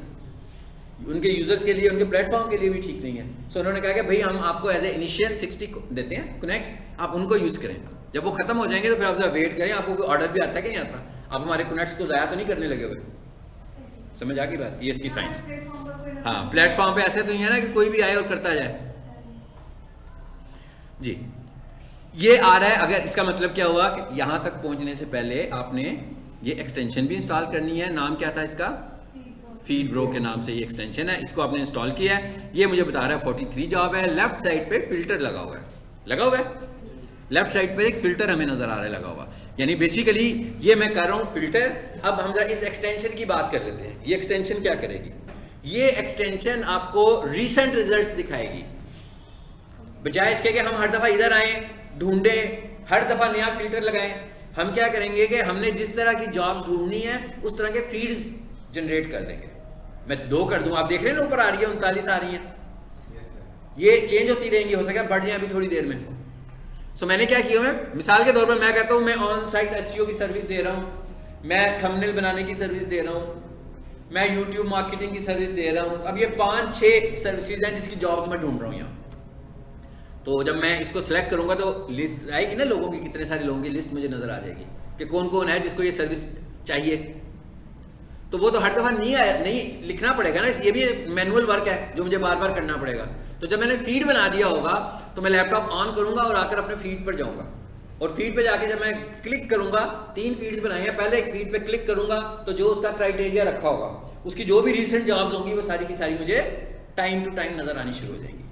उनके यूजर्स के लिए, उनके प्लेटफॉर्म के लिए भी ठीक नहीं है। सो उन्होंने कहा कि भाई हम आपको एज ए इनिशियल 60 देते हैं कनेक्ट्स, आप उनको यूज करें, जब वो खत्म हो जाएंगे तो फिर आप वेट करें, आपको कोई ऑर्डर भी आता है कि नहीं आता, आप हमारे कनेक्ट्स को ज़ाया तो नहीं करने लगे हुए। समझ आ गई बात, ये इसकी साइंस। हाँ, प्लेटफॉर्म पे ऐसे तो नहीं है ना कि कोई भी आए और करता जाए जी। ये आ रहा है, अगर इसका मतलब क्या हुआ कि यहां तक पहुंचने से पहले आपने ये एक्सटेंशन भी इंस्टॉल करनी है। नाम क्या था इसका, फीड ब्रो के नाम से ये एक्सटेंशन है, इसको आपने इंस्टॉल किया है। ये मुझे बता रहा है 43 जॉब है, लेफ्ट साइड पे फिल्टर लगा हुआ है, लेफ्ट साइड पर एक फिल्टर हमें नजर आ रहा है लगा हुआ, यानी बेसिकली ये मैं कर रहा हूं फिल्टर। अब हम जरा इस एक्सटेंशन की बात कर लेते हैं। ये एक्सटेंशन क्या करेगी, ये एक्सटेंशन आपको रीसेंट रिजल्ट्स दिखाएगी, बजाय इसके कि हम हर दफा इधर आए ढूंढें, हर दफा नया फिल्टर लगाएं। हम क्या करेंगे कि हमने जिस तरह की जॉब्स ढूंढनी है उस तरह के फीड्स जनरेट कर देंगे। मैं 2 कर दूं, आप देख रहे हैं ना ऊपर आ रही है 39 आ रही है, ये चेंज होती रहेंगी, हो सके बढ़ जाए अभी थोड़ी देर में। सो मैंने क्या किया, मैं मिसाल के तौर पर मैं कहता हूं मैं ऑन साइट एसईओ की सर्विस दे रहा हूं, मैं थंबनेल बनाने की सर्विस दे रहा हूं, मैं यूट्यूब मार्केटिंग की सर्विस दे रहा हूं। अब ये 5-6 सर्विसेज हैं जिसकी जॉब्स मैं ढूंढ रहा हूं यहाँ। तो जब मैं इसको सिलेक्ट करूंगा तो लिस्ट आएगी ना लोगों की, कितने सारे लोगों की लिस्ट मुझे नजर आ जाएगी कि कौन कौन है जिसको ये सर्विस चाहिए। तो वो तो हर दफा नहीं लिखना पड़ेगा ना, ये भी मैनुअल वर्क है जो मुझे बार बार करना पड़ेगा। तो जब मैंने फीड बना दिया होगा तो मैं लैपटॉप ऑन करूंगा और आकर अपने फीड पर जाऊंगा, और फीड पे जाके जब मैं क्लिक करूंगा, 3 फीड्स बनाई हैं, पहले एक फीड पे क्लिक करूंगा तो जो उसका क्राइटेरिया रखा होगा उसकी जो भी रिसेंट जॉब्स होंगी वो सारी की सारी मुझे टाइम टू टाइम नजर आनी शुरू हो जाएंगी।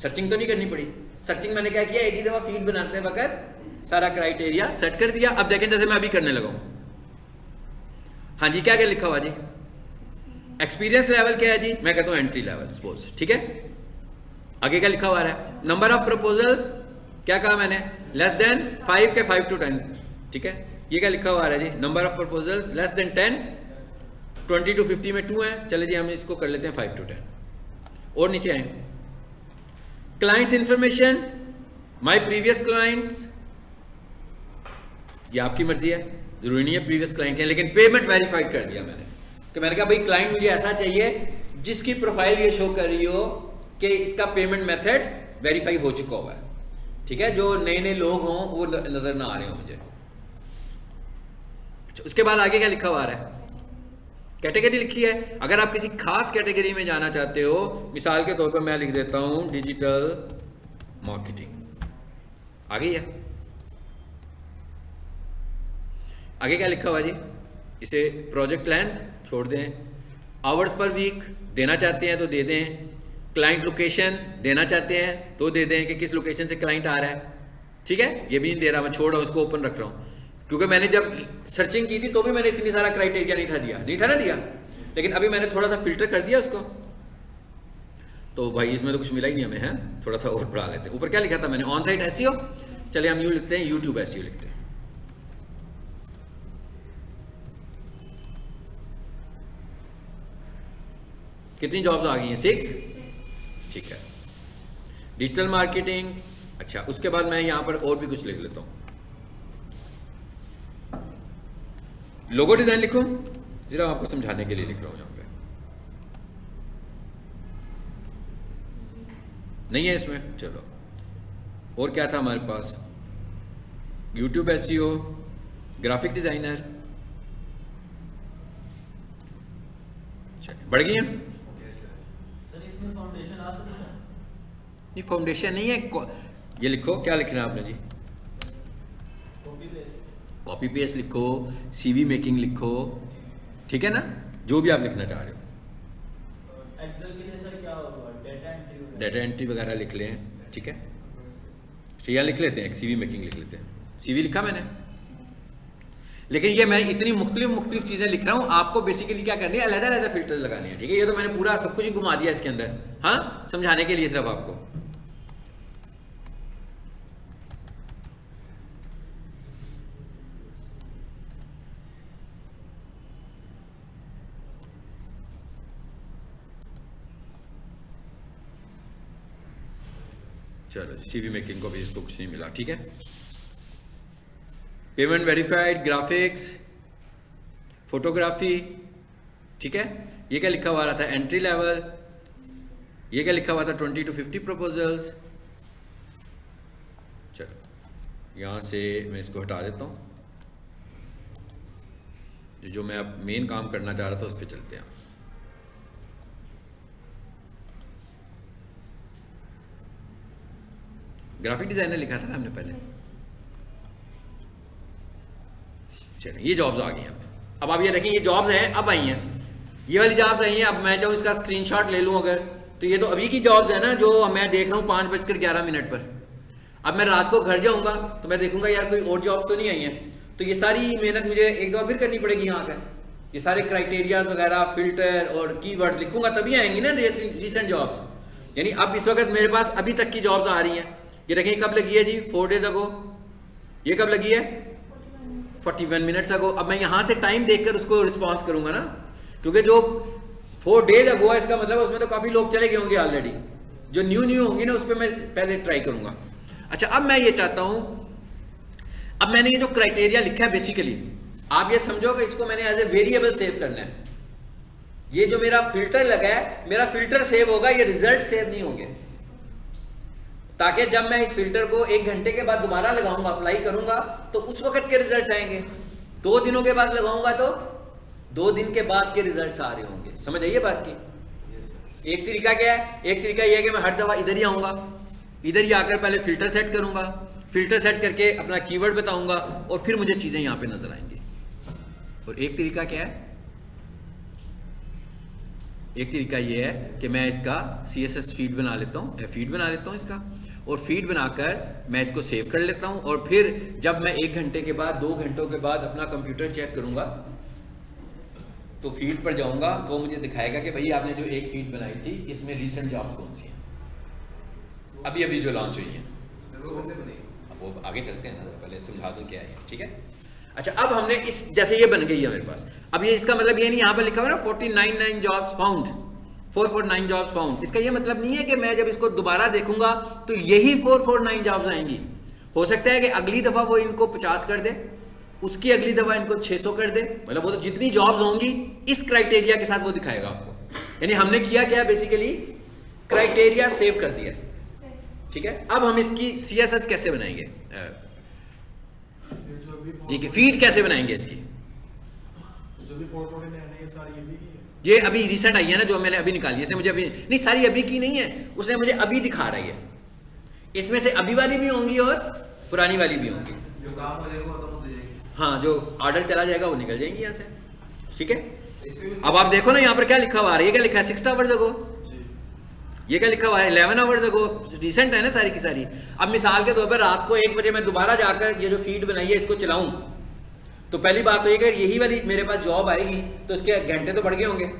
सर्चिंग तो नहीं करनी पड़ी, सर्चिंग मैंने क्या किया, एक ही दफा फीड बनाते वक्त सारा क्राइटेरिया सेट कर दिया। अब देखें जैसे मैं अभी करने लगा हूं, हाँ जी क्या क्या लिखा हुआ जी, एक्सपीरियंस लेवल क्या है जी, मैं कहता हूं एंट्री लेवल सपोज, ठीक है। आगे क्या लिखा हुआ है, नंबर ऑफ प्रपोजल्स क्या कहा मैंने, लेस देन 5 के 5 to 10, ठीक है। ये क्या लिखा हुआ है जी, number of proposals less than 10, 20 to 50 में 2 है, चले जी हम इसको कर लेते हैं 5 to 10। और नीचे आए clients information, my previous clients, ये आपकी मर्जी है, जरूरी नहीं है प्रीवियस क्लाइंट है, लेकिन पेमेंट वेरीफाइड कर दिया मैंने कि मैंने कहा भाई क्लाइंट मुझे ऐसा चाहिए जिसकी प्रोफाइल ये शो कर रही हो कि इसका पेमेंट मेथड वेरीफाई हो चुका हुआ है, ठीक है, जो नए नए लोग हों वो नजर ना आ रहे हो मुझे। उसके बाद आगे क्या लिखा हुआ है, कैटेगरी लिखी है। अगर आप किसी खास कैटेगरी में जाना चाहते हो, मिसाल के तौर पर मैं लिख देता हूं डिजिटल मार्केटिंग, आ गई है। आगे क्या लिखा हुआ जी, इसे प्रोजेक्ट लेंथ छोड़ दें, आवर्स पर वीक देना चाहते हैं तो दे दें, क्लाइंट लोकेशन देना चाहते हैं तो दे दें कि किस लोकेशन से क्लाइंट आ रहा है, ठीक है। ये भी नहीं दे रहा, मैं छोड़ रहा हूँ, इसको ओपन रख रहा हूँ, क्योंकि मैंने जब सर्चिंग की थी तो भी मैंने इतनी सारा क्राइटेरिया नहीं था ना दिया, लेकिन अभी मैंने थोड़ा सा फिल्टर कर दिया उसको, तो भाई इसमें तो कुछ मिला ही नहीं हमें, है थोड़ा सा और बढ़ा लेते हैं। ऊपर क्या लिखा था मैंने, ऑन साइट एसईओ, चले हम यूँ लिखते हैं यूट्यूब एसईओ लिखते हैं। कितनी जॉब्स आ गई हैं, 6, ठीक है। डिजिटल मार्केटिंग, अच्छा उसके बाद मैं यहां पर और भी कुछ लिख लेता हूं, लोगो डिजाइन लिखूं, जरा आपको समझाने के लिए लिख रहा हूं, यहां पे नहीं है इसमें, चलो। और क्या था हमारे पास, यूट्यूब एसईओ, ग्राफिक डिजाइनर, बढ़ गई हैं। सर इसमें फाउंडेशन आ सकता है? ये फाउंडेशन नहीं है, ये लिखो, क्या लिखना है आपने जी? Copy paste. कॉपी पेस्ट लिखो, सीवी मेकिंग लिखो, ठीक है ना, जो भी आप लिखना चाह रहे हो। एक्सेल के लिए सर क्या होगा? डेटा एंट्री वगैरह? डाटा एंट्री वगैरह लिख लें, ठीक है। तो यहाँ लिख लेते हैं, एक सीवी मेकिंग लिख लेते हैं। सीवी लिखा मैंने, लेकिन ये मैं इतनी मुख्तलिफ चीज़ें लिख रहा हूँ, आपको बेसिकली क्या करनी है, अलग-अलग फिल्टर्स लगाने हैं, ठीक है। ये तो मैंने पूरा सब कुछ ही घुमा दिया इसके अंदर, हाँ, समझाने के लिए सिर्फ आपको। चलो सीवी मेकिंग को भी इसको कुछ नहीं मिला, ठीक है। पेमेंट वेरीफाइड, ग्राफिक्स, फोटोग्राफी, ठीक है। ये क्या लिखा हुआ रहा था? Entry level. ये क्या लिखा हुआ था? 20 to 50 प्रपोजल्स। चलो यहाँ से मैं इसको हटा देता हूँ, जो मैं अब मेन काम करना चाह रहा था उस पर चलते हैं। ग्राफिक डिजाइनर लिखा था ना हमने पहले। चलिए ये जॉब्स आ गई हैं। अब आप ये देखें, ये जॉब्स हैं अब आई हैं, ये वाली जॉब्स आई हैं। अब मैं चाहूँ इसका स्क्रीनशॉट ले लूँ अगर, तो ये तो अभी की जॉब्स है ना, जो मैं देख रहा हूँ 5:11 पर। अब मैं रात को घर जाऊँगा तो मैं देखूंगा यार कोई और जॉब्स तो नहीं आई हैं, तो ये सारी मेहनत मुझे एक दो फिर करनी पड़ेगी। यहाँ का ये सारे क्राइटेरियाज वगैरह, फिल्टर और कीवर्ड्स लिखूंगा तभी आएंगी ना रिसेंट जॉब्स। यानी अब इस वक्त मेरे पास अभी तक की जॉब्स आ रही हैं। ये देखें कब लगी है जी? 4 days अगो। ये कब लगी है? 41 minutes अगो। अब मैं यहाँ से टाइम देखकर उसको रिस्पॉन्स करूंगा ना, क्योंकि जो 4 days अगो है इसका मतलब उसमें तो काफ़ी लोग चले गए होंगे ऑलरेडी। जो न्यू होंगी ना उस पर मैं पहले ट्राई करूंगा। अच्छा, अब मैं ये चाहता हूँ, अब मैंने ये जो क्राइटेरिया लिखा है बेसिकली आप ये समझो कि इसको मैंने एज ए वेरिएबल सेव करना है। ये जो मेरा फिल्टर लगा है, मेरा फिल्टर सेव होगा, ये रिजल्ट सेव नहीं होंगे, ताकि जब मैं इस फिल्टर को 1 घंटे के बाद दोबारा लगाऊंगा, अप्लाई करूंगा, तो उस वक्त के रिजल्ट्स आएंगे। 2 दिनों के बाद लगाऊंगा तो 2 दिन के बाद के रिजल्ट्स आ रहे होंगे। समझ आइए बात की। एक तरीका क्या है? एक तरीका यह है कि मैं हर दफा इधर ही आऊंगा, इधर ही आकर पहले फिल्टर सेट करूंगा, फिल्टर सेट करके अपना कीवर्ड बताऊंगा और फिर मुझे चीजें यहां पे नजर आएंगी। और एक तरीका क्या है? एक तरीका ये है कि मैं इसका CSS फीड बना लेता हूँ, फीड बना लेता हूँ इसका, और फीड बनाकर मैं इसको सेव कर लेता हूँ। और फिर जब मैं 1 घंटे के बाद 2 घंटों के बाद अपना कंप्यूटर चेक करूँगा तो फीड पर जाऊँगा तो मुझे दिखाएगा कि भाई आपने जो एक फीड बनाई थी इसमें रिसेंट जॉब्स कौन सी हैं, अभी अभी जो लॉन्च हुई हैं। अब वो आगे चलते हैं ना, पहले समझा दूँ क्या है, ठीक है। अच्छा, अब हमने इस जैसे ये बन गई है मेरे पास। अब ये इसका मतलब ये नहीं, यहाँ पर लिखा हुआ ना 499 जॉब्स फाउंड, 449 जॉब्स फाउंड। इसका ये मतलब नहीं है कि मैं जब इसको दोबारा देखूंगा तो यही 449 जॉब्स आएंगी। हो सकता है कि अगली दफा वो इनको 50 कर दे, उसकी अगली दफा इनको 600 कर दे, मतलब वो तो जितनी जॉब्स होंगी इस क्राइटेरिया के साथ वो दिखाएगा आपको। यानी हमने किया क्या, बेसिकली क्राइटेरिया सेव कर दिया, ठीक है। अब हम इसकी CSS कैसे बनाएंगे, ठीक है, फीड कैसे बनाएंगे इसकी? जो भी फोटो में नए ये सारी ये भी की है, ये अभी रिसेंट आई है ना, जो मैंने अभी निकाली है, इसने मुझे अभी नहीं, सारी अभी की नहीं है, उसने मुझे अभी दिखा रही है। इसमें से अभी वाली भी होंगी और पुरानी वाली भी होंगी। जो काम हो जाएगा वो तो हो जाएगी। हाँ, जो ऑर्डर चला जाएगा वो निकल जाएंगी यहाँ से, ठीक है। अब आप देखो ना यहाँ पर क्या लिखा हुआ है, ये क्या लिखा है 6 आवर्स अगो, ये क्या लिखा हुआ है 11 आवर्स अगो, रिसेंट है ना सारी की सारी। अब मिसाल के तौर पर रात को 1 बजे मैं दोबारा जाकर ये जो फीड बनाई है इसको चलाऊं, तो पहली बात तो ये कि यही वाली मेरे पास जॉब आएगी तो इसके घंटे तो बढ़ गए होंगे।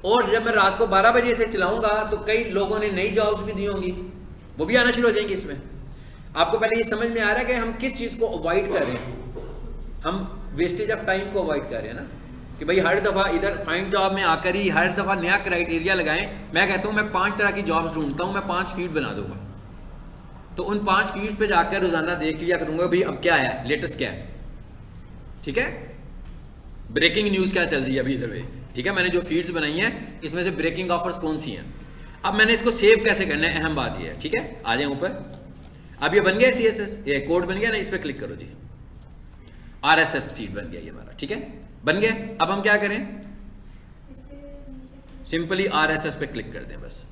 और जब मैं रात को 12 बजे से चलाऊंगा तो कई लोगों ने नई जॉब्स भी दी होंगी, वो भी आना शुरू हो जाएंगी इसमें। आपको पहले ये समझ में आ रहा है कि हम किस चीज़ को अवॉइड कर रहे हैं, हम वेस्टेज ऑफ टाइम को अवॉइड कर रहे हैं ना, कि भाई हर दफ़ा इधर फाइंड जॉब में आकर ही हर दफ़ा नया क्राइटेरिया लगाएं। मैं कहता हूँ मैं 5 तरह की जॉब्स ढूंढता हूँ, मैं 5 फीड बना दूंगा, तो उन 5 फीड्स पे जाकर रोज़ाना देख लिया करूँगा भाई अब क्या है, लेटेस्ट क्या है, ठीक है। ब्रेकिंग न्यूज़ क्या चल रही है अभी इधर पे, ठीक है। मैंने जो फीड्स बनाई हैं इसमें से ब्रेकिंग ऑफर्स कौन सी हैं। अब मैंने इसको सेव कैसे करना है, अहम बात ये है, ठीक है। आ जाए ऊपर, अब ये बन गया CSS, ये कोड बन गया ना, इस पर क्लिक करो जी, RSS फीड बन गया ये हमारा, ठीक है, बन गया। अब हम क्या करें, सिंपली RSS पे क्लिक कर दें बस,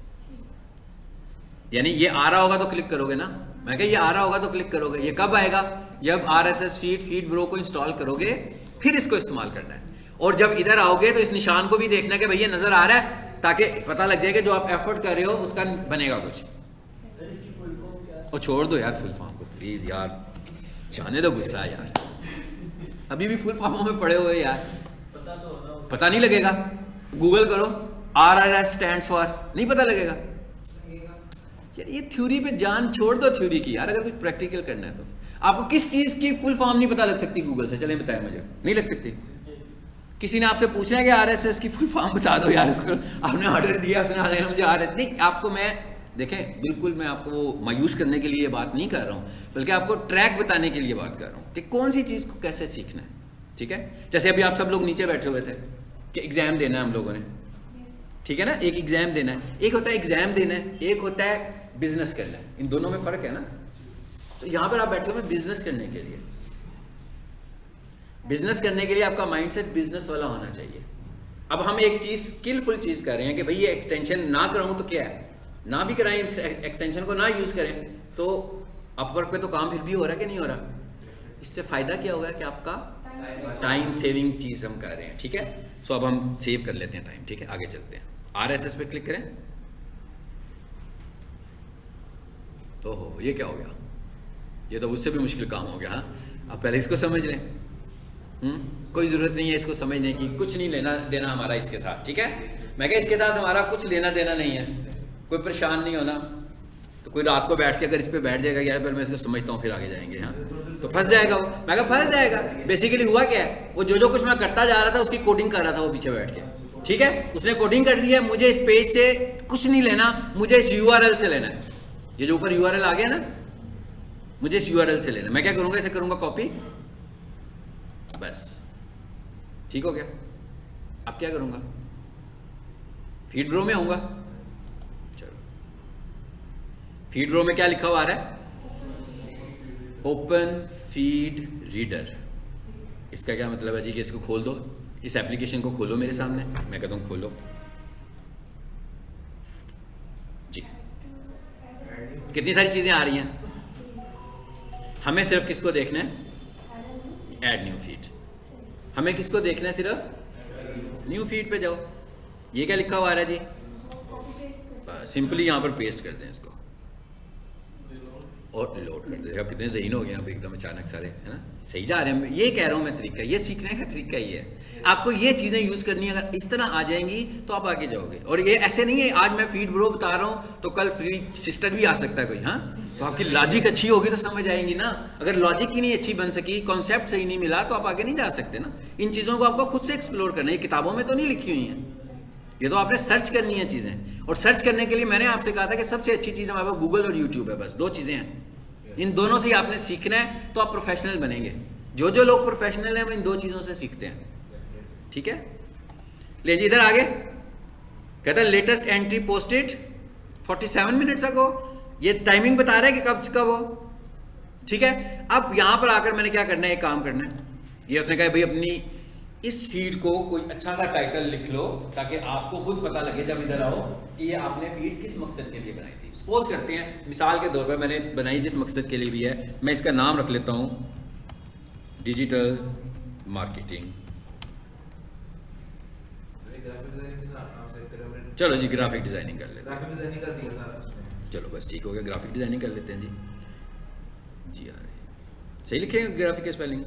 यानी ये आ रहा होगा तो क्लिक करोगे ना, मैं कहा ये आ रहा होगा तो क्लिक करोगे। ये कब आएगा? जब RSS फीड ब्रो को इंस्टॉल करोगे फिर इसको इस्तेमाल करना है। और जब इधर आओगे तो इस निशान को भी देखना है कि भैया नजर आ रहा है, ताकि पता लग जाए कि जो आप एफर्ट कर रहे हो उसका बनेगा कुछ। सर इसकी फुल फॉर्म क्या है? और छोड़ दो यार फुल फॉर्म को प्लीज यार, जाने दो गुस्सा यार, अभी भी फुल फॉर्मों में पड़े हुए यार, पता तो होना होगा। पता नहीं लगेगा। गूगल करो RRS स्टैंड्स फॉर, नहीं पता लगेगा यार। ये थ्योरी पे जान छोड़ दो थ्योरी की यार, अगर कुछ प्रैक्टिकल करना है तो। आपको किस चीज की फुल फॉर्म नहीं पता लग सकती गूगल से? चलें बताएं मुझे, नहीं लग सकती? किसी ने आपसे पूछना है कि RSS की फुल फॉर्म बता दो यार, इसको आपने ऑर्डर दिया, उसने आ जाना मुझे RSS नहीं। आपको मैं देखें बिल्कुल मैं आपको वो मायूस करने के लिए बात नहीं कर रहा हूँ, बल्कि आपको ट्रैक बताने के लिए बात कर रहा हूँ कि कौन सी चीज़ को कैसे सीखना है। ठीक है, जैसे अभी आप सब लोग नीचे बैठे हुए थे कि एग्ज़ाम देना है हम लोगों ने, ठीक है ना, एक एग्ज़ाम देना है। एक होता है एग्ज़ाम देना है, एक होता है बिजनेस करना है, इन दोनों में फ़र्क है ना। तो यहाँ पर आप बैठे हुए बिजनेस करने के लिए, बिजनेस करने के लिए आपका माइंडसेट बिजनेस वाला होना चाहिए। अब हम एक चीज़ स्किलफुल चीज़ कर रहे हैं कि भाई ये एक्सटेंशन ना कराऊँ तो क्या है, ना भी कराएं एक्सटेंशन को, ना यूज़ करें तो अपवर्क पे तो काम फिर भी हो रहा है कि नहीं हो रहा। इससे फ़ायदा क्या हुआ है कि आपका टाइम सेविंग चीज़ हम कर रहे हैं। ठीक है, सो अब हम सेव कर लेते हैं टाइम। ठीक है, आगे चलते हैं। RSS पे क्लिक करें। ओहो ये क्या हो गया, ये तो उससे भी मुश्किल काम हो गया। हाँ, अब पहले इसको समझ लें। कोई ज़रूरत नहीं है इसको समझने की, कुछ नहीं लेना देना हमारा इसके साथ। ठीक है, मैं क्या इसके साथ हमारा कुछ लेना देना नहीं है, कोई परेशान नहीं होना। तो कोई रात को बैठ के अगर इस पे बैठ जाएगा यार पहले मैं इसको समझता हूँ फिर आगे जाएंगे, हाँ तो फंस जाएगा वो। मैं कहा फंस जाएगा। बेसिकली हुआ क्या है, वो जो कुछ मैं करता जा रहा था उसकी कोडिंग कर रहा था वो पीछे बैठ के। ठीक है, उसने कोडिंग कर दी है, मुझे इस पेज से कुछ नहीं लेना, मुझे इस URL से लेना है। ये जो ऊपर URL आ गया ना, मुझे इस URL से लेना। मैं क्या करूँगा, इसे करूँगा कॉपी, बस ठीक हो गया। अब क्या करूँगा, फीड ब्रो में आऊँगा। चलो फीड ब्रो में क्या लिखा हुआ आ रहा है, ओपन फीड रीडर। इसका क्या मतलब है जी कि इसको खोल दो, इस एप्लीकेशन को खोलो मेरे सामने। मैं कहता हूँ खोलो जी। कितनी सारी चीज़ें आ रही हैं। हमें सिर्फ किसको देखना है, ऐड न्यू फीड। हमें किसको देखना है, सिर्फ न्यू फीड पे जाओ। ये क्या लिखा हुआ आ रहा है जी, सिंपली यहाँ पर पेस्ट कर दें इसको और लोड कर देगा। कितने ज़हीन हो गए यहाँ पे एकदम अचानक सारे, है ना, सही जा रहे हैं। ये कह रहा हूँ मैं तरीका, ये सीखने का तरीका ही है। आपको ये चीज़ें यूज़ करनी है, अगर इस तरह आ जाएंगी तो आप आगे जाओगे। और ये ऐसे नहीं है आज मैं फीड ब्रो बता रहा हूँ तो कल फ्री सिस्टर भी आ सकता है कोई, हाँ तो आपकी लॉजिक अच्छी होगी तो समझ आएंगी ना। अगर लॉजिक ही नहीं अच्छी बन सकी, कॉन्सेप्ट सही नहीं मिला तो आप आगे नहीं जा सकते ना। इन चीज़ों को आपको खुद से एक्सप्लोर करना है, किताबों में तो नहीं लिखी हुई हैं, ये तो आपने सर्च करनी है चीज़ें। और सर्च करने के लिए मैंने आपसे कहा था कि सबसे अच्छी चीज़ हमारे पास गूगल और यूट्यूब है, बस दो चीज़ें हैं। इन दोनों से ही आपने सीखना है तो आप प्रोफेशनल बनेंगे। जो लोग प्रोफेशनल हैं वो इन दो चीज़ों से सीखते हैं। ठीक है, ले जी इधर आगे कहता है latest entry posted 47 minutes ago. ये टाइमिंग बता रहा है कि कब हो। ठीक है, अब यहाँ पर आकर मैंने क्या करना है, एक काम करना है। ये उसने कहा भाई अपनी इस फीड को कोई अच्छा सा टाइटल लिख लो ताकि आपको खुद पता लगे जब इधर आओ कि ये आपने फीड किस मकसद के लिए बनाई थी। सपोज करते हैं मिसाल के तौर पर मैंने बनाई जिस मकसद के लिए भी है, मैं इसका नाम रख लेता हूँ डिजिटल मार्केटिंग। चलो जी ग्राफिक डिजाइनिंग कर लेते हैं। ग्राफिक डिजाइनिंग का दिया था उसमें। चलो बस ठीक हो गया, ग्राफिक डिजाइनिंग कर लेते हैं जी। जी यार सही लिखे ग्राफिक की स्पेलिंग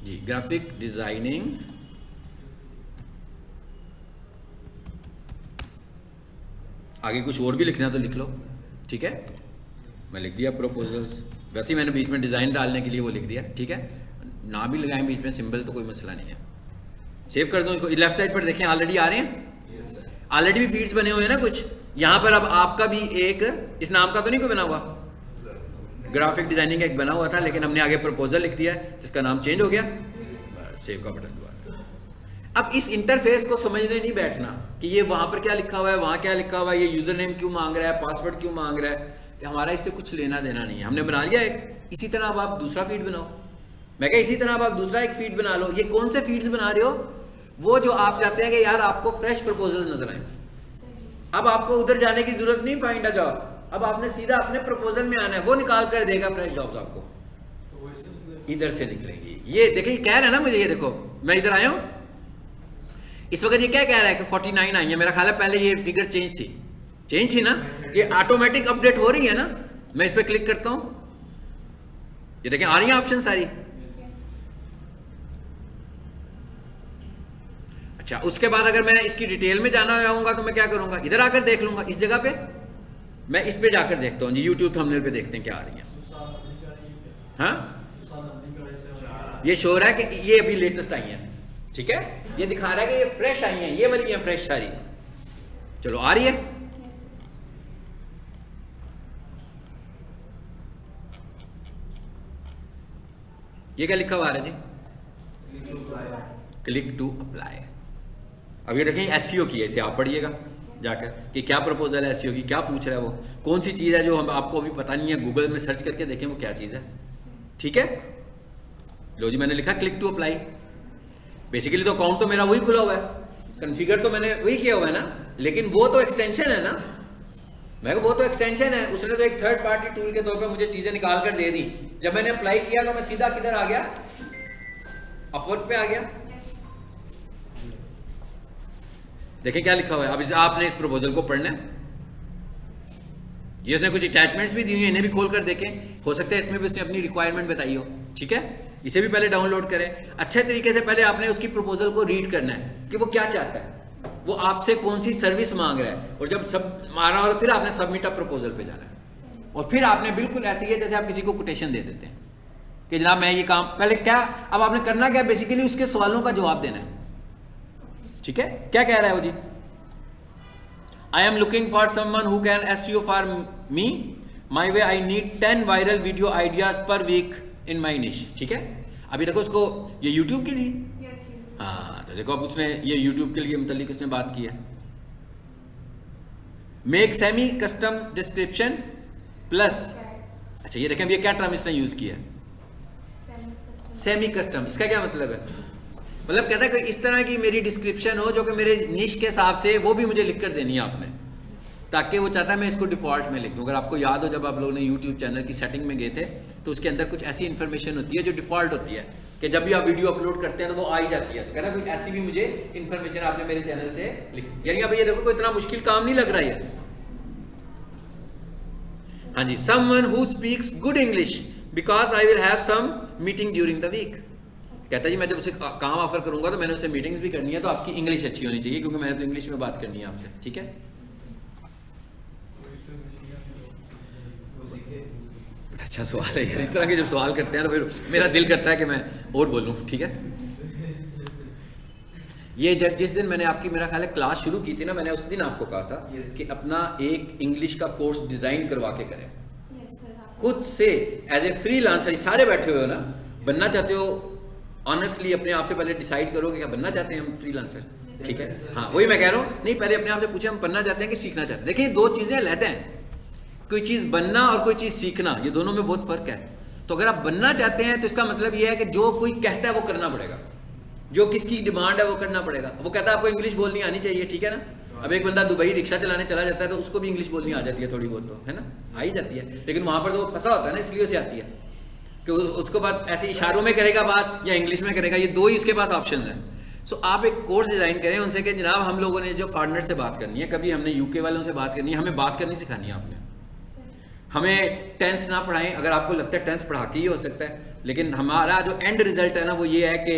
जी, ग्राफिक डिजाइनिंग। आगे कुछ और भी लिखना तो लिख लो। ठीक है, मैं लिख दिया प्रपोजल्स। वैसे ही मैंने बीच में डिज़ाइन डालने के लिए वो लिख दिया। ठीक है, ना भी लगाएं बीच में सिंबल तो कोई मसला नहीं है। सेव कर दो इसको। लेफ्ट साइड पर देखें ऑलरेडी आ रहे हैं, ऑलरेडी भी फीड्स बने हुए हैं ना कुछ। यहाँ पर अब आपका भी एक इस नाम का तो नहीं कोई बना हुआ, ग्राफिक डिजाइनिंग का एक बना हुआ था लेकिन हमने आगे प्रपोजल लिख दिया जिसका नाम चेंज हो गया। सेव का बटन दबा। अब इस इंटरफेस को समझने नहीं बैठना कि ये वहाँ पर क्या लिखा हुआ है, वहाँ क्या लिखा हुआ है, ये यूजर नेम क्यों मांग रहा है, पासवर्ड क्यों मांग रहा है, हमारा इससे कुछ लेना देना नहीं है। हमने बना लिया एक। इसी तरह अब आप दूसरा फीड बनाओ। मैं क्या इसी तरह अब आप दूसरा एक फीड बना लो। ये कौन से फीड्स बना रहे हो, वो जो आप चाहते हैं कि यार आपको फ्रेश प्रपोजल्स नजर आए। अब आपको उधर जाने की जरूरत नहीं फाइंड अ जॉब, अब आपने सीधा अपने प्रपोजल में आना है, वो निकाल कर देगा फ्रेश जॉब्स आपको, तो वो इससे इधर से निकलेंगी। ये देखिए कह रहा है ना मुझे, ये देखो मैं इधर आया हूँ, इस वक्त ये क्या कह रहा है कि 49 आई है, मेरा ख्याल है पहले ये फिगर चेंज थी ना, ये ऑटोमेटिक अपडेट हो रही है ना। मैं इस पर क्लिक करता हूं, ये देखें आ रही है ऑप्शन सारी। अच्छा, उसके बाद अगर मैं इसकी डिटेल में जाना चाहूंगा तो मैं क्या करूंगा, इधर आकर देख लूंगा, इस जगह पे मैं इस पे जाकर देखता हूँ जी, यूट्यूब थंबनेल पे देखते हैं क्या आ रही है। हाँ, ये शो रहा है कि ये अभी लेटेस्ट आई है, ठीक है, ये दिखा रहा है कि ये फ्रेश आई है, ये वाली है फ्रेश सारी। चलो आ रही है, ये क्या लिखा हुआ है जी, क्लिक टू अप्लाई। अब ये देखें एसईओ की है, इसे आप पढ़िएगा जाकर कि क्या प्रपोजल है एसईओ की, क्या पूछ रहा है, वो कौन सी चीज़ है जो हम आपको अभी पता नहीं है, गूगल में सर्च करके देखें वो क्या चीज़ है। ठीक है, लो जी मैंने लिखा क्लिक टू अप्लाई। बेसिकली तो अकाउंट तो मेरा वही खुला हुआ है, कॉन्फ़िगर तो मैंने वही किया हुआ है ना, लेकिन वो तो एक्सटेंशन है ना, मैं वो तो एक्सटेंशन है, उसने तो एक थर्ड पार्टी टूल के तौर पे मुझे चीज़ें निकाल कर दे दी। जब मैंने अप्लाई किया तो मैं सीधा किधर आ गया, अपवर्क पे आ गया। देखें क्या लिखा हुआ है, अब आपने इस प्रपोजल को पढ़ना है, ये उसने कुछ अटैचमेंट्स भी दी हुई है, इन्हें भी खोल कर देखें, हो सकता है इसमें भी उसने अपनी रिक्वायरमेंट बताई हो। ठीक है, इसे भी पहले डाउनलोड करें अच्छे तरीके से, पहले आपने उसकी प्रपोजल को रीड करना है कि वो क्या चाहता है, वो आपसे कौन सी सर्विस मांग रहा है, और जब सब मारा हो तो फिर आपने सबमिट अ प्रपोजल पे जाना है, और फिर आपने बिल्कुल ऐसे ही जैसे आप किसी को कोटेशन दे देते हैं कि जनाब मैं ये काम पहले क्या, अब आपने करना क्या, बेसिकली उसके सवालों का जवाब देना है। ठीक है, क्या कह रहा है वो जी, I am looking for someone who can SEO for me, my way I need 10 viral video ideas per week in my niche. ठीक है, अभी देखो उसको, ये यूट्यूब की थी, हाँ तो देखो अब उसने ये यूट्यूब के लिए मतलब उसने बात की है, make semi custom description plus. अच्छा ये देखें ये क्या टर्म इसने यूज किया, सेमी कस्टम, इसका क्या मतलब है, मतलब कहता है कि इस तरह की मेरी डिस्क्रिप्शन हो जो कि मेरे निश के हिसाब से, वो भी मुझे लिख कर देनी है आपने, ताकि वो चाहता है मैं इसको डिफ़ॉल्ट में लिख दूँ। अगर आपको याद हो जब आप लोगों ने यूट्यूब चैनल की सेटिंग में गए थे तो उसके अंदर कुछ ऐसी इन्फॉर्मेशन होती है जो डिफ़ॉल्ट होती है कि जब भी आप वीडियो अपलोड करते हैं तो वो आ ही जाती है, तो कहना कुछ ऐसी भी मुझे इन्फॉर्मेशन आपने मेरे चैनल से लिख, यानी अब ये देखो कोई इतना मुश्किल काम नहीं लग रहा है। हाँ जी, someone who speaks good English because I will have some meeting during the week. कहता है जी मैं जब उसे काम ऑफर करूंगा तो मैंने उससे मीटिंग्स भी करनी है, तो आपकी इंग्लिश अच्छी होनी चाहिए क्योंकि मैंने तो इंग्लिश में बात करनी है आपसे। ठीक है, अच्छा सवाल है यार, इस तरह के जब सवाल करते हैं तो फिर मेरा दिल करता है कि मैं और बोलूं। ठीक है, ये जब जिस दिन मैंने आपकी मेरा ख्याल है क्लास शुरू की थी ना, मैंने उस दिन आपको कहा था कि अपना एक इंग्लिश का कोर्स डिजाइन करवा के करें खुद से एज ए फ्रीलांसर। सारे बैठे हुए हो ना, बनना चाहते हो ऑनेस्टली अपने आप से पहले डिसाइड करो कि क्या बनना चाहते हैं हम फ्रीलांसर। ठीक है, हाँ वही मैं कह रहा हूँ, नहीं पहले अपने आप से पूछे हम बनना चाहते हैं कि सीखना चाहते हैं। देखिए दो चीज़ें लेते हैं, कोई चीज़ बनना और कोई चीज़ सीखना, ये दोनों में बहुत फ़र्क है। तो अगर आप बनना चाहते हैं तो इसका मतलब ये है कि जो कोई कहता है वो करना पड़ेगा, जो किसकी डिमांड है वो करना पड़ेगा। वो कहता है आपको इंग्लिश बोलनी आनी चाहिए, ठीक है ना। अब एक बंदा दुबई रिक्शा चलाने चला जाता है तो उसको भी इंग्लिश बोलनी आ जाती है थोड़ी बहुत, तो है ना, आ ही जाती है, लेकिन वहाँ पर तो वो फंसा होता है ना, इसलिए उसे आती है कि उसको बात ऐसे इशारों में करेगा बात या इंग्लिश में करेगा, ये दो ही इसके पास ऑप्शन हैं। सो आप एक कोर्स डिज़ाइन करें उनसे कि जनाब हम लोगों ने जो फॉरेनर से बात करनी है, कभी हमने यूके वालों से बात करनी है, हमें बात करनी सिखानी है आपने। हमें टेंस ना पढ़ाएं, अगर आपको लगता है टेंस पढ़ा के ही हो सकता है, लेकिन हमारा जो एंड रिजल्ट है ना वो ये है कि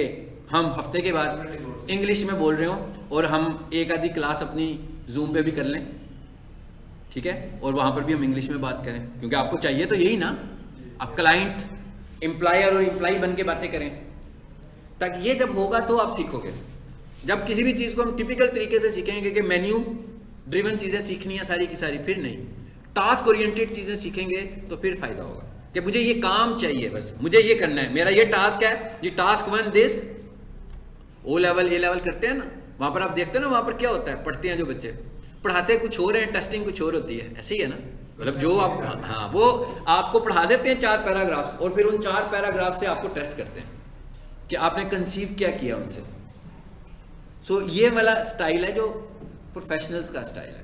हम हफ्ते के बाद इंग्लिश में बोल रहे हो और हम एक आधी क्लास अपनी जूम पे भी कर लें, ठीक है, और वहाँ पर भी हम इंग्लिश में बात करें, क्योंकि आपको चाहिए तो यही ना, आप क्लाइंट एम्प्लॉयर और एम्प्लॉई बन के बातें करें, ताकि ये जब होगा तो आप सीखोगे। जब किसी भी चीज़ को हम टिपिकल तरीके से सीखेंगे कि मेन्यू ड्रिवन चीज़ें सीखनी है सारी की सारी, फिर नहीं, टास्क ओरिएंटेड चीज़ें सीखेंगे तो फिर फ़ायदा होगा कि मुझे ये काम चाहिए, बस मुझे ये करना है, मेरा ये टास्क है, ये task 1 this. O level A level करते हैं ना, वहाँ पर आप देखते हैं ना, वहाँ पर क्या होता है, पढ़ते हैं जो बच्चे, पढ़ाते कुछ और हैं, टेस्टिंग कुछ और होती है, ऐसे ही है ना, मतलब जो आप हाँ वो आपको पढ़ा देते हैं 4 पैराग्राफ्स और फिर उन 4 पैराग्राफ से आपको टेस्ट करते हैं कि आपने कंसीव क्या किया उनसे। सो ये वाला स्टाइल है जो प्रोफेशनल्स का स्टाइल है,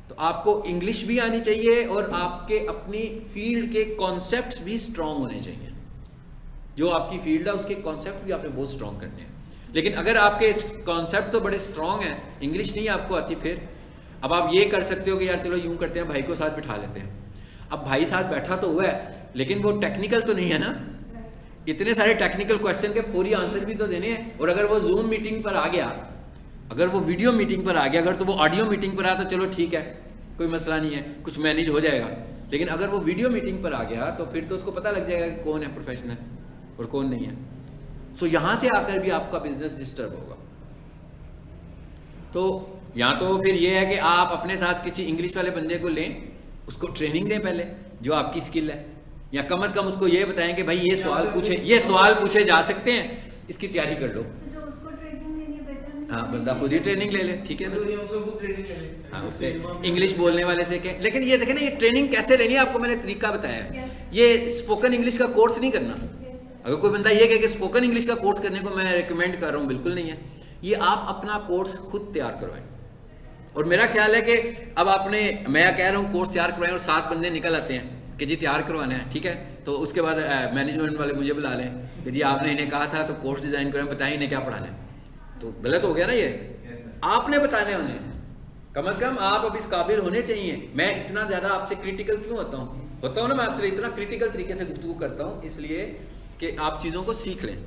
तो आपको इंग्लिश भी आनी चाहिए और आपके अपनी फील्ड के कॉन्सेप्ट्स भी स्ट्रांग होने चाहिए। जो आपकी फील्ड है उसके कॉन्सेप्ट भी आपने बहुत स्ट्रांग करने हैं। लेकिन अगर आपके कॉन्सेप्ट तो बड़े स्ट्रांग हैं, इंग्लिश नहीं आपको आती, फिर अब आप ये कर सकते हो कि यार चलो यूं करते हैं, भाई को साथ बिठा लेते हैं। अब भाई साथ बैठा तो हुआ है, लेकिन वो टेक्निकल तो नहीं है ना। इतने सारे टेक्निकल क्वेश्चन के फौरी आंसर भी तो देने हैं। और अगर वो जूम मीटिंग पर आ गया, अगर वो वीडियो मीटिंग पर आ गया, अगर तो वो ऑडियो मीटिंग पर आया तो चलो ठीक है, कोई मसला नहीं है, कुछ मैनेज हो जाएगा। लेकिन अगर वो वीडियो मीटिंग पर आ गया तो फिर तो उसको पता लग जाएगा कि कौन है प्रोफेशनल और कौन नहीं है। सो यहाँ से आकर भी आपका बिजनेस डिस्टर्ब होगा। तो या तो फिर ये है कि आप अपने साथ किसी इंग्लिश वाले बंदे को लें, उसको ट्रेनिंग दें पहले जो आपकी स्किल है, या कम से कम उसको ये बताएं कि भाई ये सवाल पूछे जा सकते हैं, इसकी तैयारी कर लो। तो जो उसको ट्रेनिंग लेनी है बेहतर। हाँ, बंदा खुद ही ट्रेनिंग ले ले, ठीक है ना। उसको खुद ट्रेनिंग ले ले। हाँ, उससे इंग्लिश बोलने वाले से क्या। लेकिन ये देखें ना, ये ट्रेनिंग कैसे लेनी है आपको मैंने तरीका बताया है। ये स्पोकन इंग्लिश का कोर्स नहीं करना। अगर कोई बंदा ये कहे कि स्पोकन इंग्लिश का कोर्स करने को मैं रिकमेंड कर रहा हूँ, बिल्कुल नहीं है। ये आप अपना कोर्स खुद तैयार करवाएं। और मेरा ख्याल है कि अब आपने, मैं कह रहा हूँ कोर्स तैयार करवाएं और 7 बंदे निकल आते हैं कि जी तैयार करवाना है, ठीक है। तो उसके बाद मैनेजमेंट वाले मुझे बुला लें कि जी आपने इन्हें कहा था तो कोर्स डिज़ाइन करें, बताएं इन्हें क्या पढ़ाना है। तो गलत हो गया ना ये। आपने बताना है उन्हें, कम से कम आप अब इस काबिल होने चाहिए। मैं इतना ज़्यादा आपसे क्रिटिकल क्यों होता हूँ ना, मैं आपसे इतना क्रिटिकल तरीके से गुफ्तगू करता हूँ इसलिए कि आप चीज़ों को सीख लें,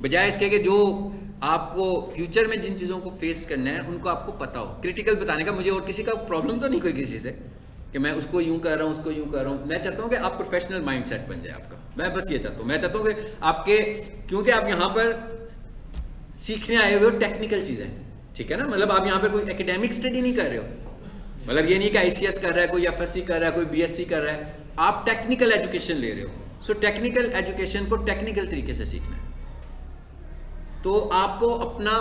बजाय इसके कि जो आपको फ्यूचर में जिन चीज़ों को फेस करना है उनको आपको पता हो। क्रिटिकल बताने का मुझे और किसी का प्रॉब्लम तो नहीं कोई किसी से कि मैं उसको यूं कर रहा हूँ, उसको यूं कर रहा हूँ। मैं चाहता हूँ कि आप प्रोफेशनल माइंडसेट बन जाए आपका। मैं बस ये चाहता हूँ। मैं चाहता हूँ कि आपके, क्योंकि आप यहाँ पर सीखने आए हुए हो टेक्निकल चीज़ें, ठीक है ना। मतलब आप यहाँ पर कोई एकेडमिक स्टडी नहीं कर रहे हो। मतलब ये नहीं कि ICS कर रहा है कोई, FSC कर रहा है कोई, BSc कर रहा है। आप टेक्निकल एजुकेशन ले रहे हो। सो टेक्निकल एजुकेशन को टेक्निकल तरीके से सीखना है। तो आपको अपना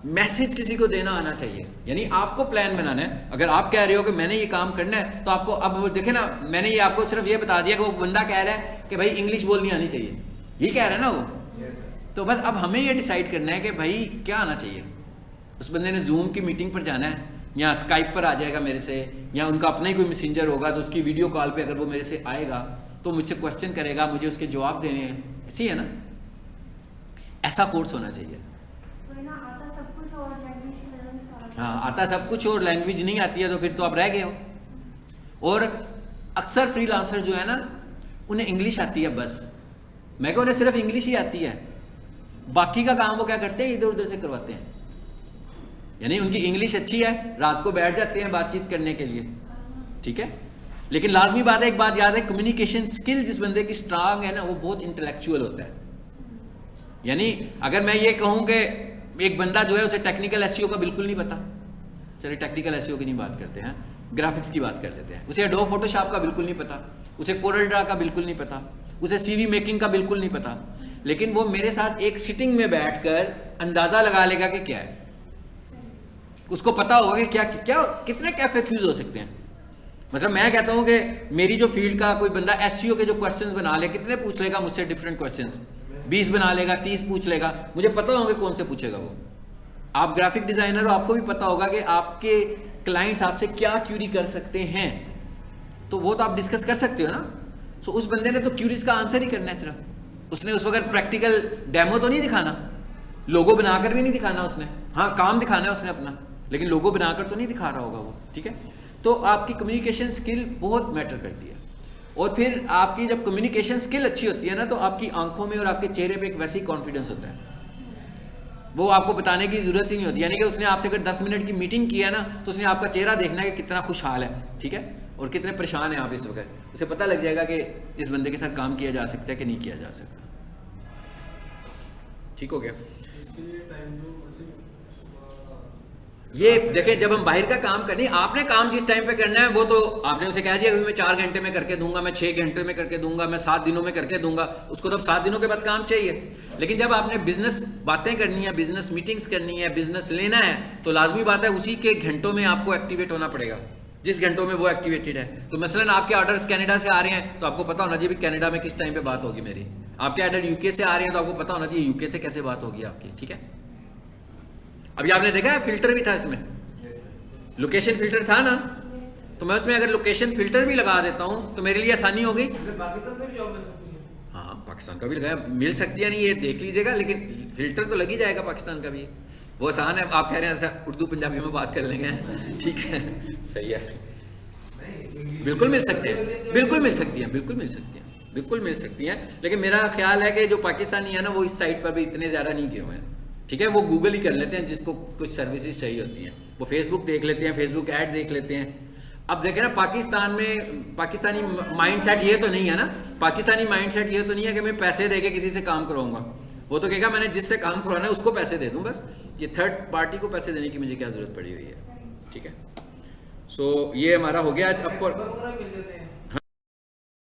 मैसेज किसी को देना आना चाहिए, यानी आपको प्लान बनाना है। अगर आप कह रहे हो कि मैंने ये काम करना है तो आपको, अब देखे ना, मैंने ये आपको सिर्फ ये बता दिया कि वो बंदा कह रहा है कि भाई इंग्लिश बोलनी आनी चाहिए, ये कह रहा है ना वो। तो बस अब हमें ये डिसाइड करना है कि भाई क्या आना चाहिए। उस बंदे ने जूम की मीटिंग पर जाना है, या स्काइप पर आ जाएगा मेरे से, या उनका अपना ही कोई मैसेंजर होगा तो उसकी वीडियो कॉल पे अगर वो मेरे से आएगा तो मुझसे क्वेश्चन करेगा, मुझे उसके जवाब देने हैं। ऐसी है ना, ऐसा कोर्स होना चाहिए। आता सब कुछ और लैंग्वेज। हाँ, आता सब कुछ और लैंग्वेज नहीं आती है तो फिर तो आप रह गए हो। और अक्सर फ्रीलांसर जो है ना, उन्हें इंग्लिश आती है बस। मैं कहूँ उन्हें सिर्फ इंग्लिश ही आती है, बाकी का काम वो क्या करते हैं, इधर उधर से करवाते हैं। यानी उनकी इंग्लिश अच्छी है, रात को बैठ जाते हैं बातचीत करने के लिए, ठीक है। लेकिन लाजमी बात है, एक बात याद है, कम्युनिकेशन स्किल जिस बंदे की स्ट्रांग है ना, वो बहुत इंटेलेक्चुअल होता है। यानी अगर मैं ये कहूँ कि एक बंदा जो है उसे टेक्निकल एसईओ का बिल्कुल नहीं पता, चलिए टेक्निकल एसईओ की नहीं बात करते हैं, ग्राफिक्स की बात कर लेते हैं। उसे एडोब फोटोशॉप का बिल्कुल नहीं पता, उसे कोरल ड्रा का बिल्कुल नहीं पता, उसे CV मेकिंग का बिल्कुल नहीं पता, लेकिन वो मेरे साथ एक सिटिंग में बैठकर अंदाजा लगा लेगा कि क्या है। उसको पता होगा कि क्या कितने कैफे क्यूज हो सकते हैं। मतलब मैं कहता हूँ कि मेरी जो फील्ड का कोई बंदा एसईओ के जो क्वेश्चंस बना ले, कितने पूछ लेगा मुझसे डिफरेंट क्वेश्चंस, 20 बना लेगा, 30 पूछ लेगा, मुझे पता होंगे कौन से पूछेगा वो। आप ग्राफिक डिजाइनर हो, आपको भी पता होगा कि आपके क्लाइंट्स आपसे क्या क्यूरी कर सकते हैं, तो वो तो आप डिस्कस कर सकते हो ना। सो उस बंदे ने तो क्यूरीज का आंसर ही करना है सिर्फ। उसने उस वक्त प्रैक्टिकल डेमो तो नहीं दिखाना, लोगो बनाकर भी नहीं दिखाना उसने, हाँ काम दिखाना है उसने अपना, लेकिन लोगो बनाकर तो नहीं दिखा रहा होगा वो, ठीक है। तो आपकी कम्युनिकेशन स्किल बहुत मैटर करती है। और फिर आपकी जब कम्युनिकेशन स्किल अच्छी होती है ना, तो आपकी आंखों में और आपके चेहरे पे एक वैसी कॉन्फिडेंस होता है, वो आपको बताने की जरूरत ही नहीं होती। यानी कि उसने आपसे अगर 10 मिनट की मीटिंग की है ना, तो उसने आपका चेहरा देखना है कि कितना खुशहाल है, ठीक है, और कितने परेशान हैं आप इस वक्त। उसे पता लग जाएगा कि इस बंदे के साथ काम किया जा सकता है कि नहीं किया जा सकता। ठीक हो गया। इसके लिए टाइम जो ये देखें, जब हम बाहर का काम करनी, आपने काम जिस टाइम पे करना है वो तो आपने उसे कह दिया कि मैं 4 घंटे में करके दूंगा, मैं 6 घंटे में करके दूंगा, मैं 7 दिनों में करके दूंगा, उसको तो 7 दिनों के बाद काम चाहिए। लेकिन जब आपने बिजनेस बातें करनी है, बिजनेस मीटिंग्स करनी है, बिजनेस लेना है, तो लाजमी बात है उसी के घंटों में आपको एक्टिवेट होना पड़ेगा, जिस घंटों में वो एक्टिवेटेड है। तो मसलन आपके ऑर्डर्स कनाडा से आ रहे हैं तो आपको पता होना चाहिए कनाडा में किस टाइम पे बात होगी मेरी। आपके ऑर्डर यूके से आ रहे हैं तो आपको पता होना चाहिए यूके से कैसे बात होगी आपकी, ठीक है। अभी आपने देखा है फिल्टर भी था इसमें, लोकेशन फिल्टर था ना, तो मैं उसमें अगर लोकेशन फिल्टर भी लगा देता हूँ तो मेरे लिए आसानी हो गई। जैसे पाकिस्तान से भी जॉब मिल सकती है। हाँ, पाकिस्तान का भी लगाया, मिल सकती है नहीं ये देख लीजिएगा, लेकिन फिल्टर तो लग ही जाएगा पाकिस्तान का भी। वो आसान है, आप कह रहे हैं ऐसा उर्दू पंजाबी में बात कर लेंगे, ठीक है, सही है, बिल्कुल मिल सकते हैं, बिल्कुल मिल सकती हैं, बिल्कुल मिल सकती हैं, बिल्कुल मिल सकती हैं। लेकिन मेरा ख्याल है कि जो पाकिस्तानी है ना वो इस साइट पर भी इतने ज़्यादा नहीं गए हुए हैं, ठीक है। वो गूगल ही कर लेते हैं जिसको कुछ सर्विसेज चाहिए होती हैं, वो फेसबुक देख लेते हैं, फेसबुक ऐड देख लेते हैं। अब देखें ना पाकिस्तान में पाकिस्तानी माइंडसेट ये तो नहीं है ना, पाकिस्तानी माइंडसेट ये तो नहीं है कि मैं पैसे दे के किसी से काम करवाऊंगा। वो तो कहेगा मैंने जिससे काम करवाना है उसको पैसे दे दूं बस, ये थर्ड पार्टी को पैसे देने की मुझे क्या ज़रूरत पड़ी हुई है, ठीक है। सो ये हमारा हो गया आज। अब नंबर वगैरह मिल जाते हैं